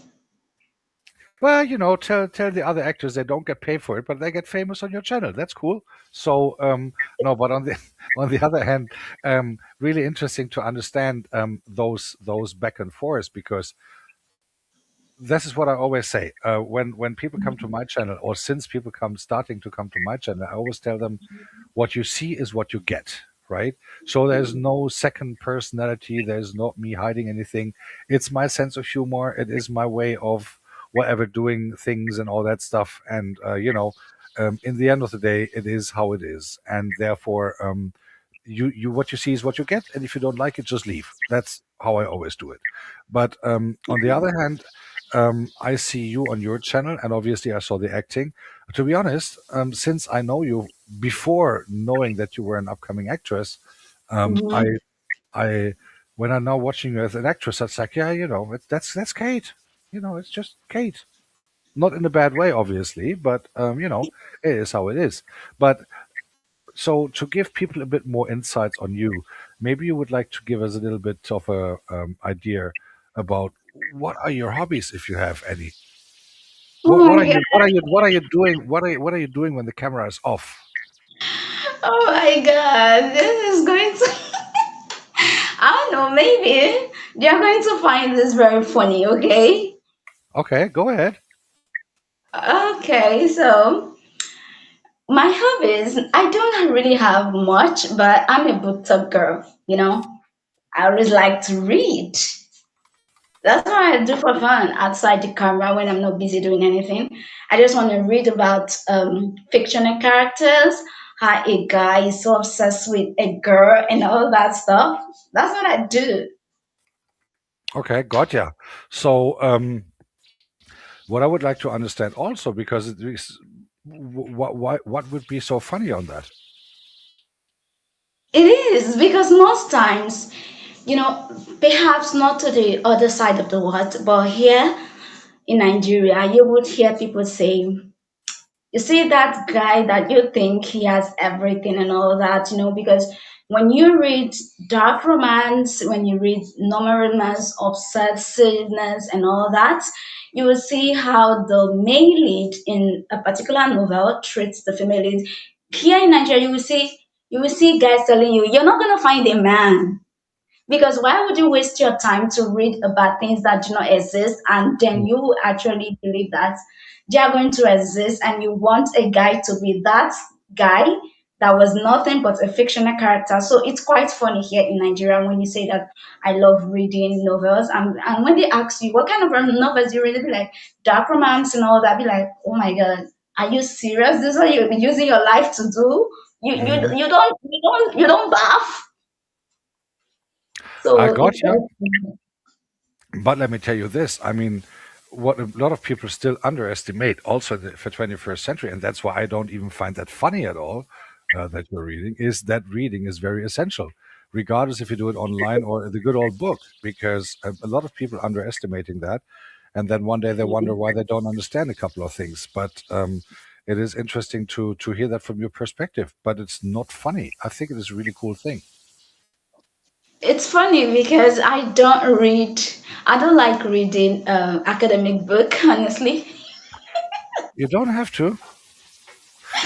A: Well, tell the other actors they don't get paid for it, but they get famous on your channel. That's cool. So no, but on the on the other hand, really interesting to understand those back and forth, because this is what I always say. When people come to my channel, or since people starting to come to my channel, I always tell them, what you see is what you get, right? So there's no second personality. There's not me hiding anything. It's my sense of humor. It is my way of whatever doing things and all that stuff. And in the end of the day, it is how it is, and therefore, you what you see is what you get. And if you don't like it, just leave. That's how I always do it. But on the other hand, I see you on your channel, and obviously I saw the acting. To be honest, since I know you before knowing that you were an upcoming actress, I,
B: Mhm.
A: I, when I'm now watching you as an actress, that's like, yeah, that's Kate. It's just Kate. Not in a bad way, obviously, but it is how it is. But so to give people a bit more insights on you, maybe you would like to give us a little bit of a idea about what are your hobbies, if you have any.
B: Oh
A: What
B: my
A: are
B: god.
A: you doing? What are you doing when the camera is off?
B: Oh my god. This is going to I don't know, maybe they're going to find this very funny, okay?
A: Okay, go ahead.
B: Okay, so my hobbies, I don't really have much, but I'm a booked up girl. I always like to read. That's what I do for fun outside the camera when I'm not busy doing anything. I just want to read about fictional characters, how a guy is so obsessed with a girl and all that stuff. That's what I do.
A: Okay, gotcha. So, what I would like to understand also, because what would be so funny on that?
B: It is because most times, perhaps not to the other side of the world, but here in Nigeria, you would hear people say, you see that guy that you think he has everything and all that, because when you read dark romance, when you read normal romance, obsessiveness and all that, you will see how the main lead in a particular novel treats the female lead. Here in Nigeria, you will see guys telling you, you're not gonna find a man. Because why would you waste your time to read about things that do not exist and then
A: Mm.
B: you actually believe that they are going to exist and you want a guy to be that guy that was nothing but a fictional character? So it's quite funny here in Nigeria when you say that I love reading novels, and when they ask you what kind of novels you read, they be like dark romance and all that, be like, oh my god, are you serious? This is what you're using your life to do? You you
A: Mhm.
B: you don't laugh.
A: I
B: So it's
A: gotcha. But let me tell you this. I mean, what a lot of people still underestimate, also for 21st century, and that's why I don't even find that funny at all. That you're reading is very essential. regardless if you do it online or the good old book, because a lot of people underestimating that, and then one day they wonder why they don't understand a couple of things. But it is interesting to hear that from your perspective. But it's not funny. I think it is a really cool thing.
B: It's funny because I don't like reading academic book, honestly.
A: You don't have to,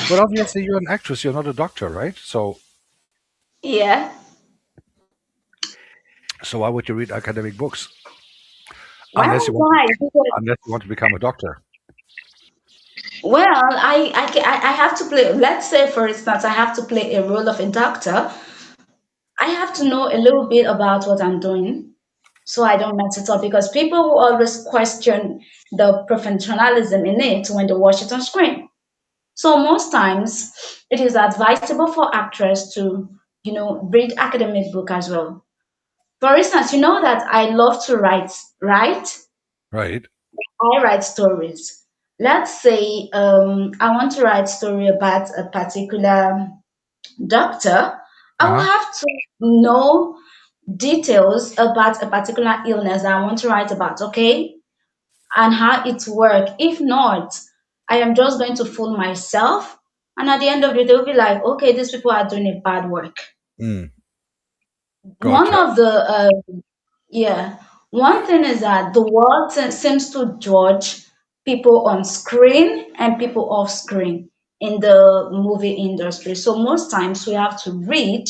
A: but obviously you're an actress. You're not a doctor, right?
B: Yeah.
A: So why would you read academic books
B: Why would I? Because,
A: unless you want to become a doctor?
B: well, I have to play, let's say, for instance, I have to play a role of a doctor. I have to know a little bit about what I'm doing so I don't mess it up because people will always question the professionalism in it when they watch it on screen. So most times it is advisable for actors to, read academic book as well. For instance, you know that I love to write, right?
A: Right.
B: I write stories. Let's say I want to write story about a particular doctor. I will
A: Uh-huh.
B: have to know details about a particular illness that I want to write about, okay? And how it works. If not, I am just going to fool myself. And at the end of the day, they'll be like, okay, these people are doing a bad work.
A: Mm,
B: One
A: gotcha.
B: of the Yeah. One thing is that the world seems to judge people on screen and people off screen in the movie industry. So most times we have to read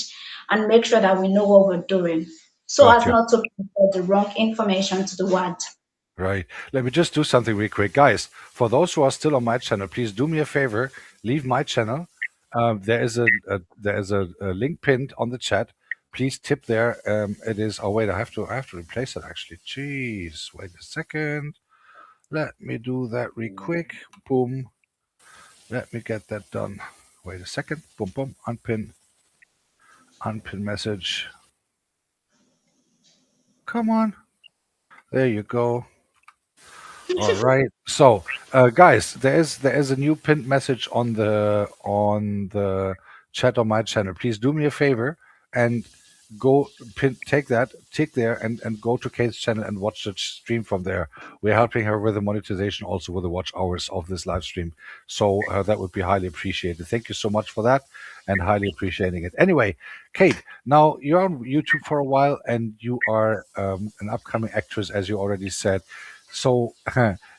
B: and make sure that we know what we're doing so as
A: Gotcha.
B: not to put the wrong information to the world.
A: Right. Let me just do something real quick. Guys, for those who are still on my channel, please do me a favor, leave my channel. There is a link pinned on the chat. Please tip there. It is. Oh wait, I have to replace it actually. Jeez, wait a second. Let me do that real quick. Boom. Let me get that done. Wait a second. Boom, boom. Unpin message. Come on. There you go. All right. So, guys, there is a new pinned message on the chat on my channel. Please do me a favor and go take that, tick there, and go to Kate's channel and watch the stream from there. We're helping her with the monetization, also with the watch hours of this live stream. So that would be highly appreciated. Thank you so much for that, and highly appreciating it. Anyway, Kate, now you're on YouTube for a while, and you are an upcoming actress, as you already said. So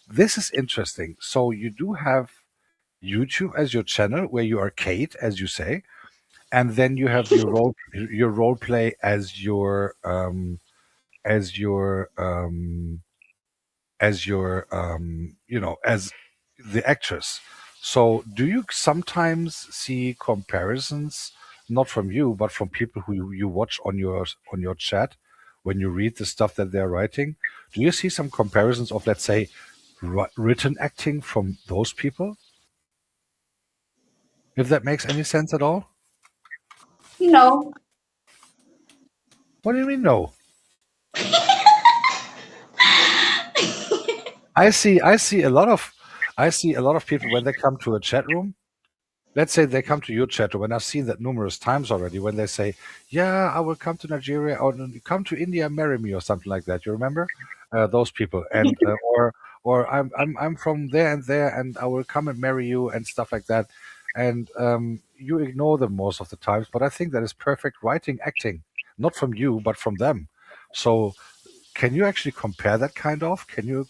A: this is interesting. So you do have YouTube as your channel where you are Kate, as you say, and then you have your role play as the actress. So do you sometimes see comparisons, not from you, but from people who you watch on your chat when you read the stuff that they're writing? Do you see some comparisons of, let's say, written acting from those people? If that makes any sense at all?
B: No,
A: What do you mean no? I see a lot of people when they come to a chat room. Let's say they come to your chat room, and I've seen that numerous times already when they say, "Yeah, I will come to Nigeria or come to India, marry me," or something like that. You remember those people, and or I'm from there and there, and I will come and marry you, and stuff like that. And you ignore them most of the times, but I think that is perfect writing, acting, not from you, but from them. So, can you actually compare that kind of? Can you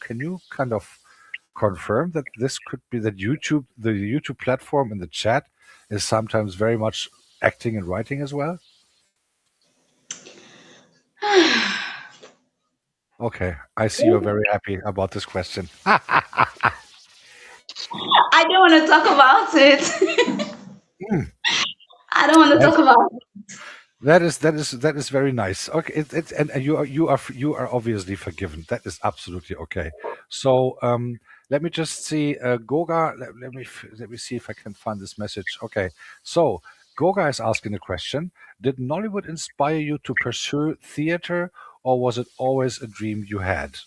A: kind of confirm that this could be that the YouTube platform and the chat is sometimes very much acting and writing as well? Okay, I see you're very happy about this question.
B: I don't want to talk about it.
A: Hmm,
B: I don't want to talk
A: that's
B: about it.
A: that is very nice. Okay, and you are obviously forgiven. That is absolutely okay. So let me just see, Goga. Let me see if I can find this message. Okay, so Goga is asking a question: did Nollywood inspire you to pursue theater, or was it always a dream you had?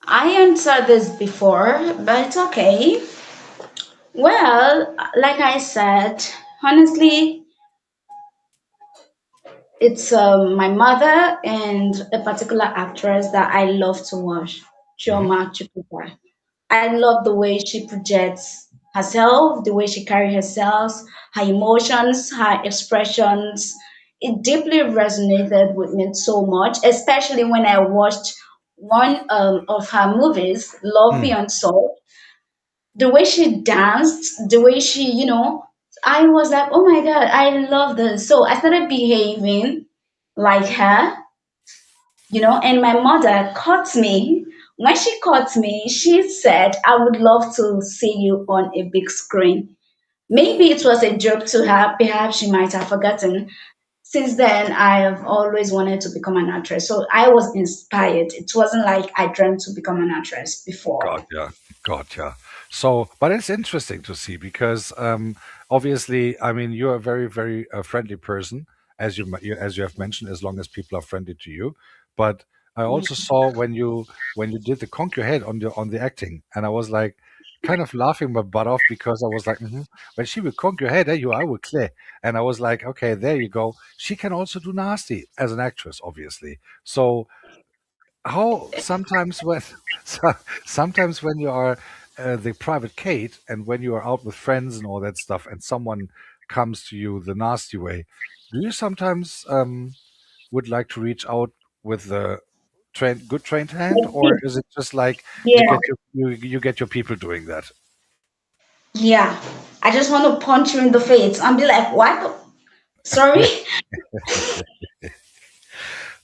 B: I answered this before, but it's okay. Well, like I said, honestly, It's my mother and a particular actress that I love to watch,
A: Hmm.
B: Chioma Chukwuka. I love the way she projects herself, the way she carries herself, her emotions, her expressions. It deeply resonated with me so much, especially when I watched one of her movies, Love
A: Mm.
B: Beyond Soul. The way she danced, the way she, I was like, oh my God, I love this. So I started behaving like her, and my mother caught me. When she caught me, she said, I would love to see you on a big screen. Maybe it was a joke to her, perhaps she might have forgotten. Since then, I have always wanted to become an actress. So I was inspired. It wasn't like I dreamt to become an actress before.
A: Gotcha, gotcha. So, but it's interesting to see because obviously, I mean, you're a very, very friendly person, as as you have mentioned, as long as people are friendly to you. But I also saw when you did the conk your head on the acting, and I was like, kind of laughing my butt off because I was like, when she will conk your head, you I will clear, and I was like, okay, there you go. She can also do nasty as an actress, obviously. So how sometimes when so- sometimes when you are the private Kate and when you are out with friends and all that stuff and someone comes to you the nasty way, do you sometimes would like to reach out with the good trained hand, or is it just like you
B: Yeah,
A: get you get your people doing that?
B: yeah. I just want to punch you in the face and be like, what? Sorry?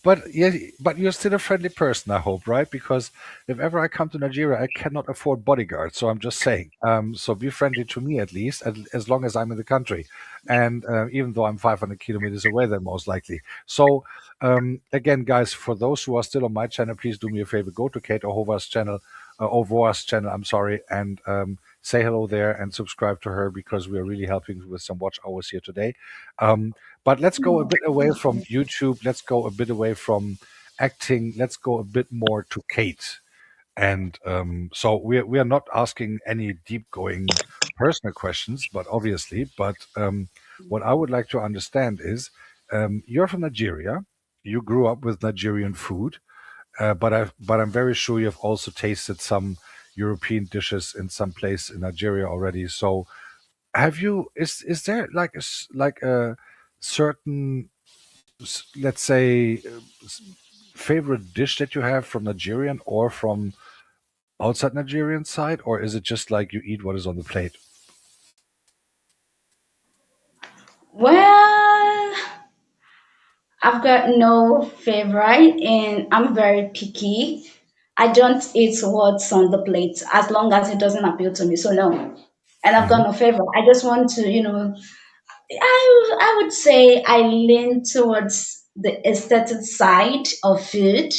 A: But yeah, but you're still a friendly person, I hope, right? Because if ever I come to Nigeria, I cannot afford bodyguards. So I'm just saying. So be friendly to me at least, as long as I'm in the country, and even though I'm 500 kilometers away, then most likely. So again, guys, for those who are still on my channel, please do me a favor: go to Kate Ohova's channel, Ovoa's channel. I'm sorry, and say hello there and subscribe to her because we are really helping with some watch hours here today. Um, but let's go a
B: Oh,
A: bit away
B: thank
A: from
B: you.
A: YouTube. Let's go a bit away from acting. Let's go a bit more to Kate. And so we are not asking any deep going personal questions, but obviously, but what I would like to understand is you're from Nigeria. You grew up with Nigerian food, but I'm very sure you've also tasted some European dishes in some place in Nigeria already. So have you? Is there like like a certain let's say favorite dish that you have from Nigerian or from outside Nigerian side, or is it just like you eat what is on the plate?
B: Well, I've got no favorite and I'm very picky. I don't eat what's on the plate as long as it doesn't appeal to me. So no. And I've
A: Hmm.
B: got no favorite. I just want to, I would say I lean towards the aesthetic side of food.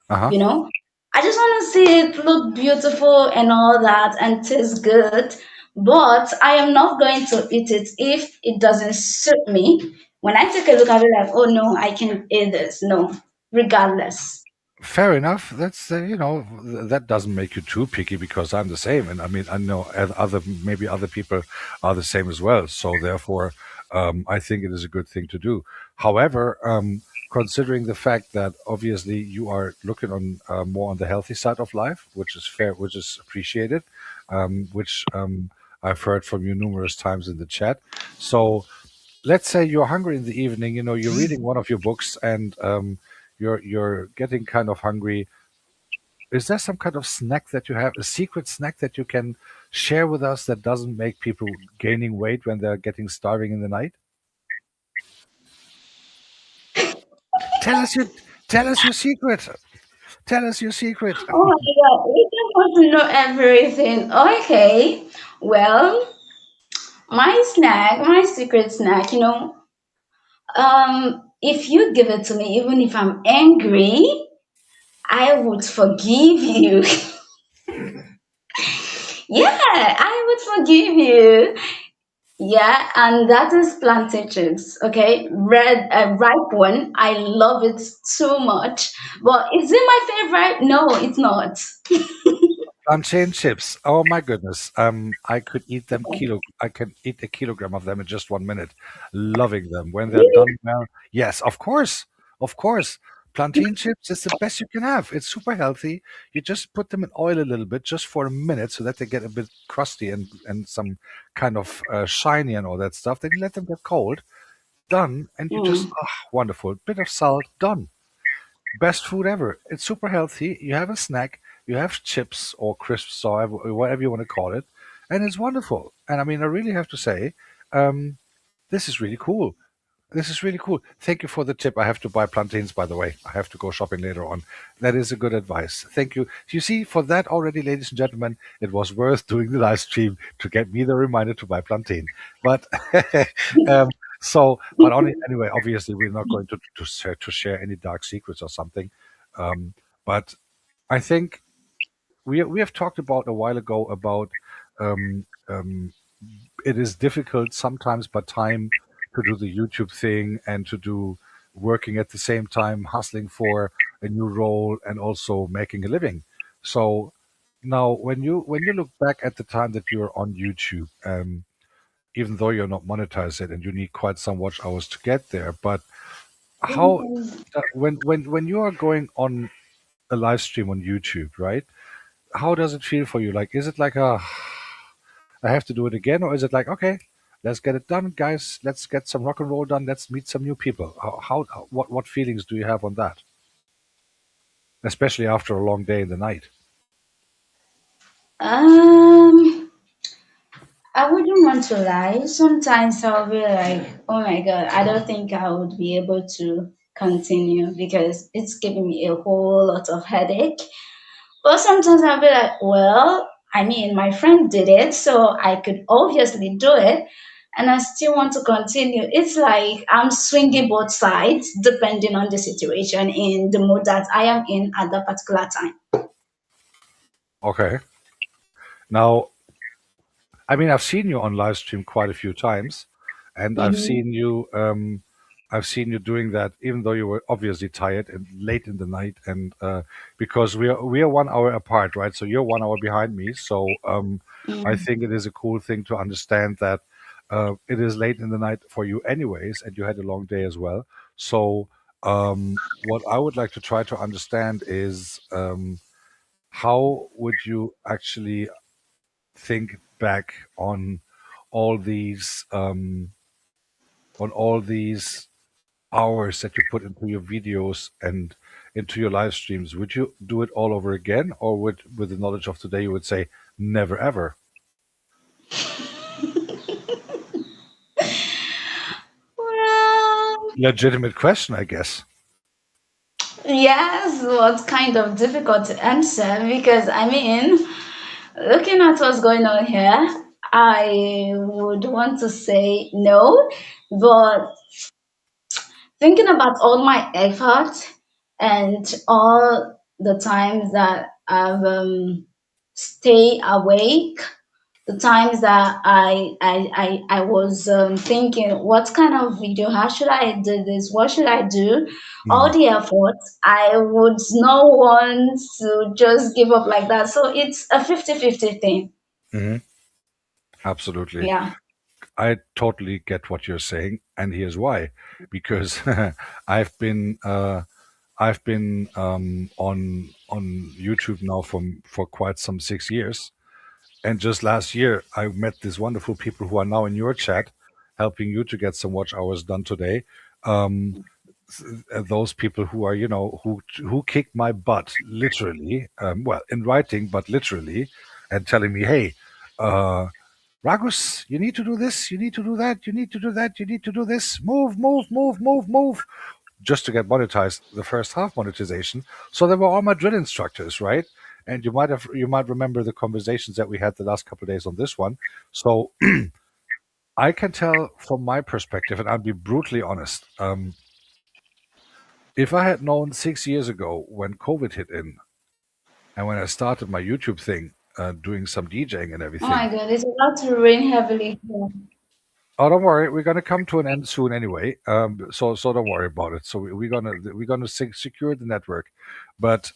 A: Uh huh.
B: you know. I just want to see it look beautiful and all that and taste good, but I am not going to eat it if it doesn't suit me. When I take a look at it, like, oh no, I can eat this. No, regardless.
A: Fair enough. That's that doesn't make you too picky because I'm the same, and I mean I know other maybe other people are the same as well. So therefore, I think it is a good thing to do. However, considering the fact that obviously you are looking on more on the healthy side of life, which is fair, which is appreciated, which I've heard from you numerous times in the chat. So let's say you're hungry in the evening, you're reading one of your books and you're getting kind of hungry. Is there some kind of snack that you have, a secret snack that you can share with us that doesn't make people gaining weight when they're getting starving in the night? Tell us your tell us your secret. Tell us your secret.
B: Oh my God, you just want to know everything. Okay, well, my secret snack, if you give it to me, even if I'm angry, I would forgive you. Yeah, I would forgive you. Yeah, and that is plantain chips. Okay, red, ripe one. I love it so much. But is it my favorite? No, it's not.
A: Plantain chips. Oh my goodness. I could eat them I can eat a kilogram of them in just 1 minute. Loving them. When they're
B: Really?
A: done well. Yes, of course. Of course. Plantain chips is the best you can have. It's super healthy. You just put them in oil a little bit just for a minute so that they get a bit crusty and some kind of shiny and all that stuff. Then you let them get cold. Done. And you just,
B: Mm.
A: wonderful. Bit of salt. Done. Best food ever. It's super healthy. You have a snack, you have chips or crisps or whatever you want to call it, and it's wonderful. And I mean, I really have to say, um, this is really cool. This is really cool. Thank you for the tip. I have to buy plantains, by the way. I have to go shopping later on. That is a good advice. Thank you. You see, for that already, ladies and gentlemen, it was worth doing the live stream to get me the reminder to buy plantain. But um, but anyway, obviously, we're not going to share any dark secrets or something. Um, but I think we have talked about a while ago about it is difficult sometimes by time to do the YouTube thing and to do working at the same time, hustling for a new role and also making a living. So now, when you look back at the time that you're on YouTube, even though you're not monetized it and you need quite some watch hours to get there, but how when you are going on a live stream on YouTube, right? How does it feel for you? Like, is it like I have to do it again, or is it like, okay, let's get it done, guys. Let's get some rock and roll done. Let's meet some new people. What feelings do you have on that, especially after a long day in the night?
B: Um, I wouldn't want to lie. Sometimes I'll be like, oh my God, I don't think I would be able to continue because it's giving me a whole lot of headache. But sometimes I'll be like, well, I mean, my friend did it, so I could obviously do it. And I still want to continue. It's like I'm swinging both sides depending on the situation and the mood that I am in at that particular time.
A: Okay. Now, I mean, I've seen you on live stream quite a few times, and
B: Mhm.
A: I've seen you doing that, even though you were obviously tired and late in the night, and because we are 1 hour apart, right? So you're 1 hour behind me. So I
B: Mm.
A: think it is a cool thing to understand that it is late in the night for you, anyways, and you had a long day as well. So what I would like to try to understand is how would you actually think back all these um, on all these hours that you put into your videos and into your live streams? Would you do it all over again, or would, with the knowledge of today, you would say never ever?
B: Well,
A: Legitimate question, I guess.
B: yes, what's kind of difficult to answer because I mean, looking at what's going on here, I would want to say no, but thinking about all my effort and all the times that I've stay awake, the times that I was thinking, what kind of video? How should I do this? What should I do? All
A: Hmm.
B: the effort, I would not want to just give up like that. So it's a 50-50 thing.
A: Hmm. Absolutely.
B: Yeah.
A: I totally get what you're saying, and here's why. Because I've been on YouTube now for quite some 6 years. And just last year, I met these wonderful people who are now in your chat, helping you to get some watch hours done today. Um, those people who are, who kicked my butt literally, well, in writing, but literally, and telling me, "Hey, uh, Ragus, you need to do this, you need to do that, you need to do that, you need to do this. Move, move, move, move, move." Just to get monetized, the first half monetization. So they were all my drill instructors, right? And you might remember the conversations that we had the last couple of days on this one. So I can tell from my perspective, and I'll be brutally honest. If I had known 6 years ago when COVID hit in and when I started my YouTube thing, doing some DJing and
B: Oh my
A: everything.
B: God, it's about to rain heavily here.
A: Oh, don't worry, we're gonna come to an end soon anyway. So don't worry about it. So we're gonna secure the network, but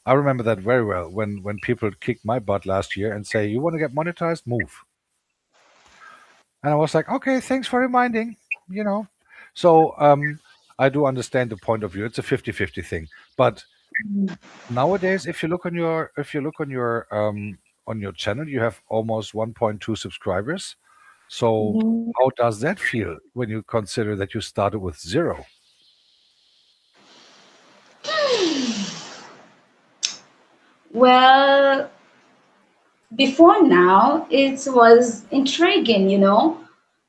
A: I remember that very well when people kicked my butt last year and say, "You want to get monetized? Move." And I was like, "Okay, thanks for reminding." You know, so I do understand the point of view. It's a 50-50 thing, but nowadays, if you look on your channel, you have almost 1.2 subscribers. So
B: Mhm.
A: how does that feel when you consider that you started with zero?
B: Well, before now, it was intriguing, you know.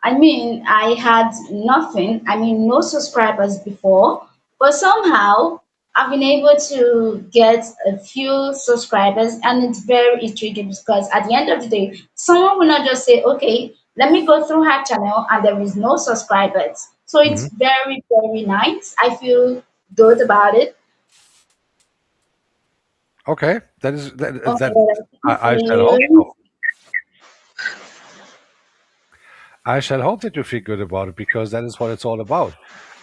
B: I mean, I had nothing, I mean, no subscribers before, but somehow I've been able to get a few subscribers, and it's very intriguing because at the end of the day, someone will not just say, okay, let me go through her channel and there is no subscribers. So
A: Hmm.
B: it's very, very nice. I feel good about it.
A: Okay, that is that.
B: Okay,
A: I shall hope
B: you.
A: so. I shall hope that you feel good about it because that is what it's all about.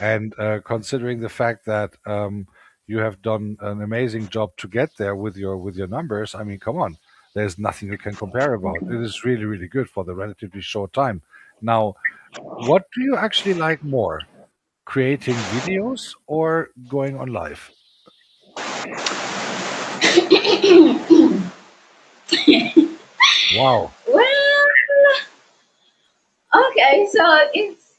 A: And considering the fact that you have done an amazing job to get there with your numbers, I mean, come on, there's nothing you can compare about. It is really really good for the relatively short time. Now, what do you actually like more, creating videos or going on live? Wow.
B: Well, okay, so it's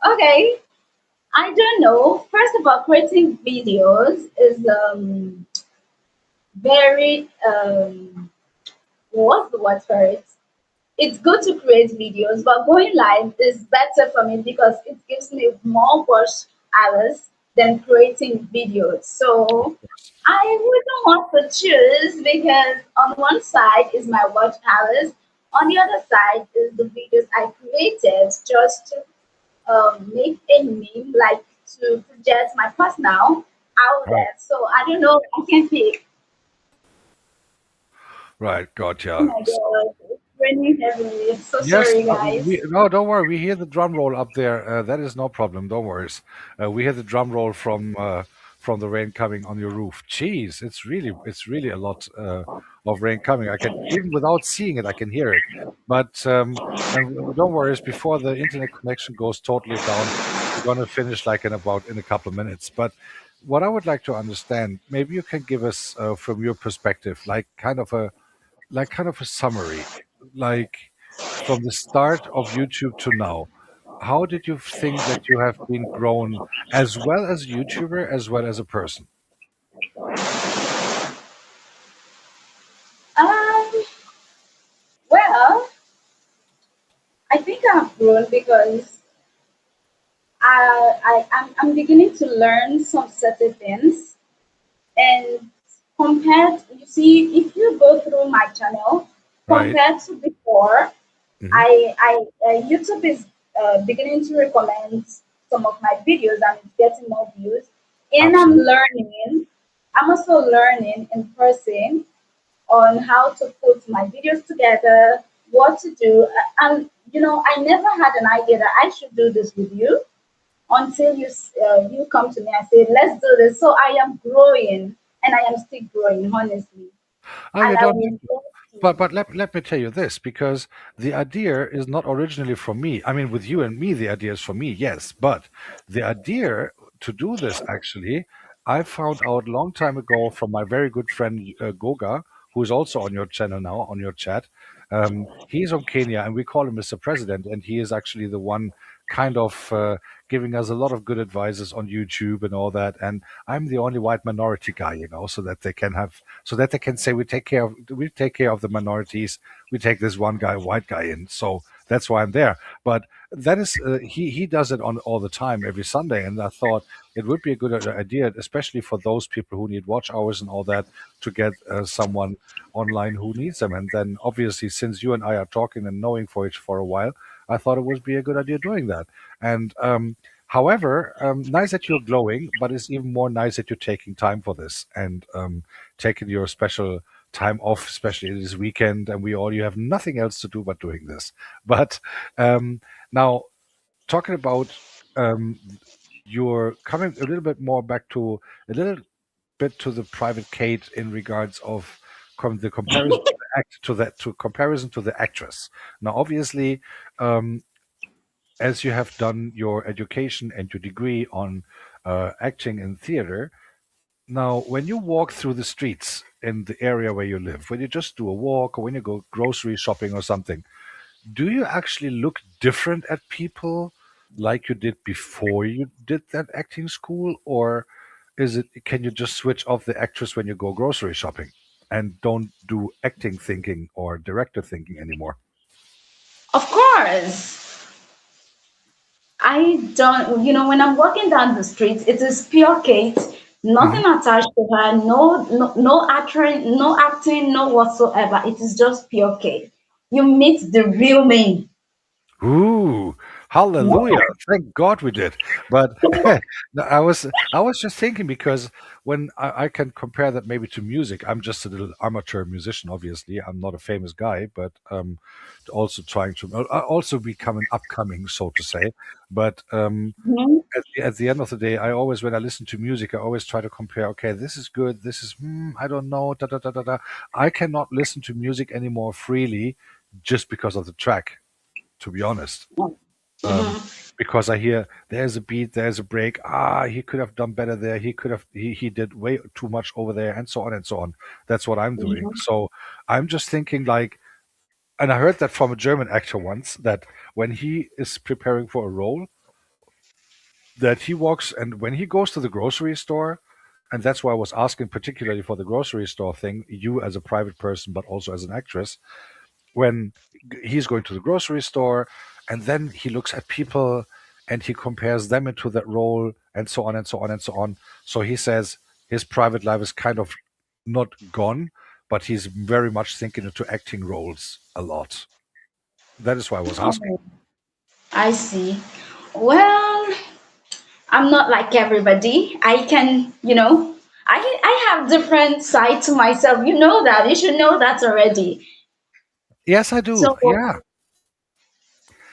B: okay. I don't know. First of all, creating videos is very what's the word for it? It's good to create videos, but going live is better for me because it gives me more watch hours than creating videos.
A: Of
B: So
A: course.
B: I wouldn't want to choose because on one side is my watch hours, on the other side is the videos I created just to make a meme, like to project my personal out
A: Right.
B: there. So I don't know. I can't pick.
A: Right.
B: Oh
A: Gotcha.
B: my god, it's raining heavily. I'm so
A: Yes,
B: sorry,
A: we
B: guys.
A: no, don't worry. We hear the drum roll up there. That is no problem. Don't worry. We hear the drum roll from the rain coming on your roof. Jeez, it's really a lot of rain coming. I can even without seeing it, I can hear it. But and don't worry. Before the internet connection goes totally down, we're going to finish like in a couple of minutes. But what I would like to understand, maybe you can give us from your perspective, like kind of a summary, like from the start of YouTube to now. How did you think that you have been grown as well as a YouTuber as well as a person?
B: Um, well, I think I've grown because I'm beginning to learn some certain things. And compared, you see, if you go through my channel,
A: Right.
B: compared to before,
A: Hmm.
B: YouTube is beginning to recommend some of my videos and it's getting more views. And I'm
A: Absolutely.
B: learning. I'm also learning in person on how to put my videos together, what to do. And you know, I never had an idea that I should do this with you until you come to me and say, "Let's do this." So I am growing, and I am still growing, honestly.
A: Oh,
B: And
A: you
B: I
A: don't have
B: would
A: to.
B: love
A: But
B: to.
A: let me tell you this, because the idea is not originally from me. I mean, with you and me, the idea is from me, yes. But the idea to do this actually, I found out a long time ago from my very good friend Goga, who is also on your channel now, on your chat. He's from Kenya, and we call him Mr. President, and he is actually the one kind of giving us a lot of good advices on YouTube and all that. And I'm the only white minority guy, so that they can have, so that they can say we take care of the minorities. We take this one guy, white guy, in. So that's why I'm there. But that is he does it on all the time, every Sunday. And I thought it would be a good idea, especially for those people who need watch hours and all that, to get someone online who needs them. And then obviously, since you and I are talking and knowing for each for a while, I thought it would be a good idea doing that. And however, nice that you're glowing, but it's even more nice that you're taking time for this and taking your special time off, especially this weekend. And you have nothing else to do but doing this. But now, talking about um, you're coming a little bit more back to a little bit to the private Kate in regards of the comparison to the act to that to comparison to the actress. Now, obviously, um, as you have done your education and your degree on acting in theater, now when you walk through the streets in the area where you live, when you just do a walk or when you go grocery shopping or something, do you actually look different at people like you did before you did that acting school, or is it can you just switch off the actress when you go grocery shopping and don't do acting thinking or director thinking anymore?
B: Of course. I don't, when I'm walking down the street, it is pure Kate,
A: Hmm.
B: nothing attached to her, no acting, no whatsoever. It is just pure Kate. You meet the real me.
A: Ooh, hallelujah! Thank God we did. But no, I was just thinking because when I can compare that maybe to music, I'm just a little amateur musician. Obviously, I'm not a famous guy, but also trying to also become an upcoming, so to say. But
B: Mhm.
A: at the end of the day, I always, when I listen to music, I always try to compare. Okay, this is good. This is I don't know. Da da da da da. I cannot listen to music anymore freely just because of the track. To be honest, um,
B: Mhm.
A: because I hear there's a beat, there's a break. Ah, he could have done better there. He could have. He did way too much over there, and so on and so on. That's what I'm doing.
B: Mhm.
A: So I'm just thinking like, and I heard that from a German actor once that when he is preparing for a role, that he walks and when he goes to the grocery store, and that's why I was asking particularly for the grocery store thing, you as a private person, but also as an actress, when he's going to the grocery store and then he looks at people and he compares them into that role and so on and so on and so on. So he says his private life is kind of not gone, but he's very much thinking into acting roles a lot. That is why I was asking.
B: Oh, I see. Well, I'm not like everybody. I have different side to myself. You know that. You should know that already.
A: Yes, I do.
B: So,
A: Yeah.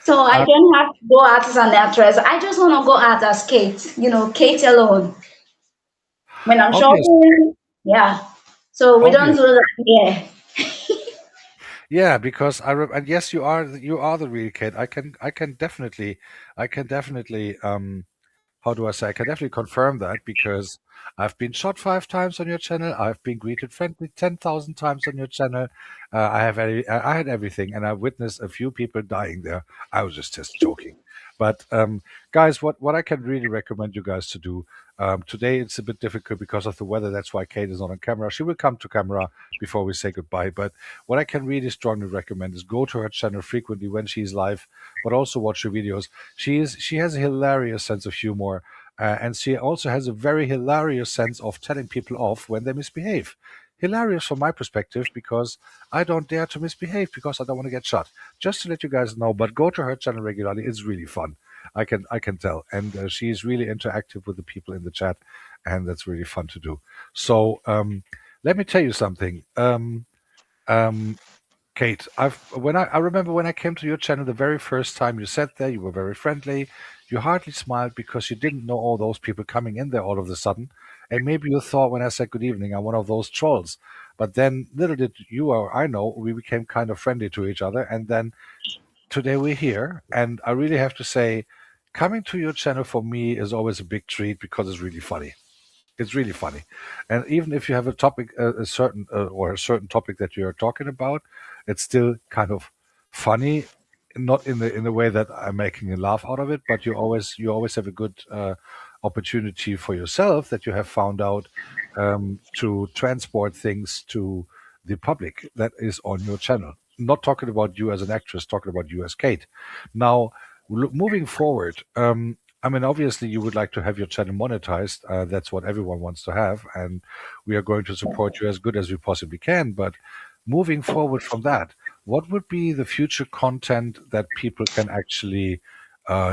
B: so I
A: Uh,
B: don't have to go out as an actress. I just want to go out as Kate. Kate alone. When I'm
A: obvious,
B: shopping, yeah. So we don't
A: obvious.
B: do that here.
A: Yeah, because and yes, you are the real kid. I can definitely how do I say? I can definitely confirm that because I've been shot 5 times on your channel. I've been greeted friendly 10,000 times on your channel. I had everything, and I witnessed a few people dying there. I was just joking, but guys, what I can really recommend you guys to do. Today it's a bit difficult because of the weather. That's why Kate is not on camera. She will come to camera before we say goodbye. But what I can really strongly recommend is go to her channel frequently when she's live, but also watch her videos. She has a hilarious sense of humor, and she also has a very hilarious sense of telling people off when they misbehave. Hilarious from my perspective because I don't dare to misbehave because I don't want to get shot. Just to let you guys know, but go to her channel regularly. It's really fun. I can tell, and she's really interactive with the people in the chat, and that's really fun to do. So let me tell you something. Um, Kate, I remember when I came to your channel the very first time you sat there, you were very friendly. You hardly smiled because you didn't know all those people coming in there all of a sudden. And maybe you thought when I said good evening, I'm one of those trolls. But then little did you or I know we became kind of friendly to each other. And then today we're here. And I really have to say, coming to your channel for me is always a big treat because it's really funny. It's really funny, and even if you have a topic, a certain topic that you are talking about, it's still kind of funny, not in the way that I'm making a laugh out of it, but you always have a good opportunity for yourself that you have found out to transport things to the public that is on your channel. Not talking about you as an actress, talking about you as Kate. Now, moving forward. I mean, obviously, you would like to have your channel monetized. That's what everyone wants to have, and we are going to support you as good as we possibly can. But moving forward from that, what would be the future content that people can actually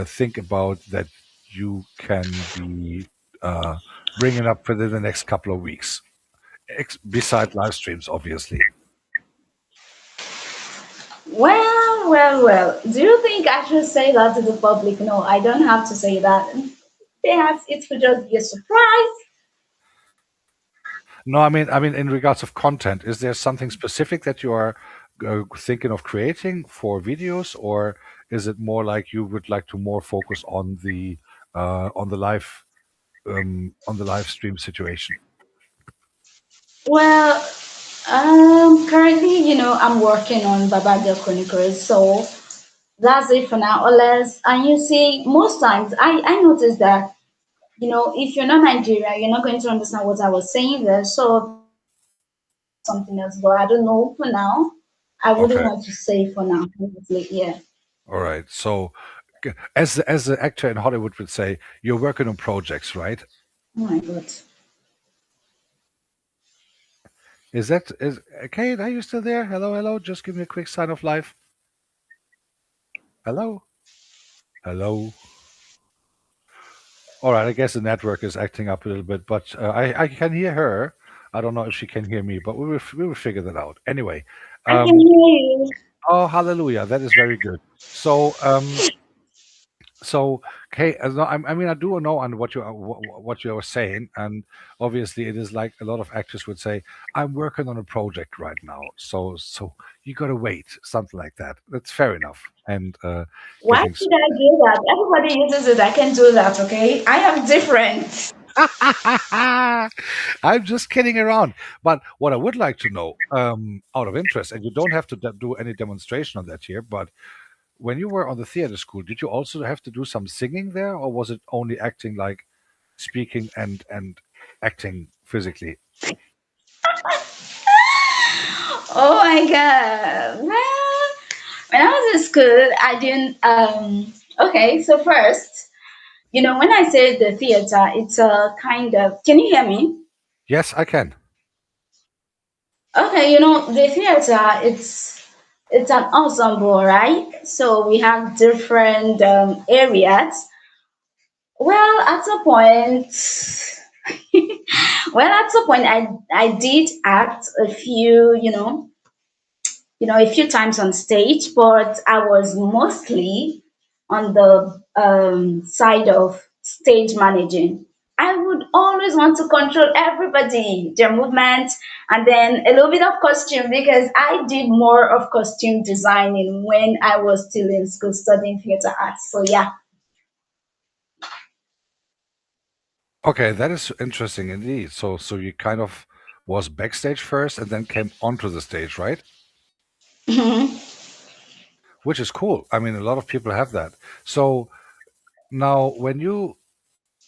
A: think about that you can be uh, bringing up within the next couple of weeks, beside live streams, obviously?
B: Well. Do you think I should say that to the public? No, I don't have to say that. Perhaps it could just be a surprise.
A: No, I mean, in regards of content, is there something specific that you are thinking of creating for videos, or is it more like you would like to more focus on the live stream situation?
B: Well, currently, I'm working on Babagel Chronicles, so that's it for now, unless, and you see, most times I notice that, if you're not Nigerian, you're not going to understand what I was saying there. So that's why I was thinking about something else, but I don't know for now. I wouldn't
A: Okay,
B: want to say for now, honestly. Yeah.
A: all right. So, as the actor in Hollywood would say, you're working on projects, right?
B: Oh my God.
A: Is Kate? Are you still there? Hello, hello. Just give me a quick sign of life. Hello, hello. All right. I guess the network is acting up a little bit, but I can hear her. I don't know if she can hear me, but we will figure that out. Anyway,
B: I can
A: um,
B: hear you.
A: oh hallelujah, that is very good. So so okay, no, I mean I do know on what you are saying, and obviously it is like a lot of actors would say, I'm working on a project right now, so you gotta wait, something like that. That's fair enough, and
B: Why
A: getting
B: should I do that? Everybody uses it. I can do that, okay? I am different.
A: I'm just kidding around. But what I would like to know, out of interest, and you don't have to do any demonstration on that here, but when you were on the theater school, did you also have to do some singing there, or was it only acting, like speaking and acting physically?
B: Oh my God. Well, when I was in school, I didn't. Okay, so first, when I say the theater, it's a kind of. Can you hear me?
A: Yes, I can.
B: Okay, the theater, it's an ensemble, right? So we have different areas. Well, at a point, I did act a few times on stage, but I was mostly on the side of stage managing. I would always want to control everybody, their movements, and then a little bit of costume because I did more of costume designing when I was still in school studying theater arts. So yeah.
A: Okay, that is interesting indeed. So you kind of was backstage first and then came onto the stage, right? Which is cool. I mean, a lot of people have that. So now, when you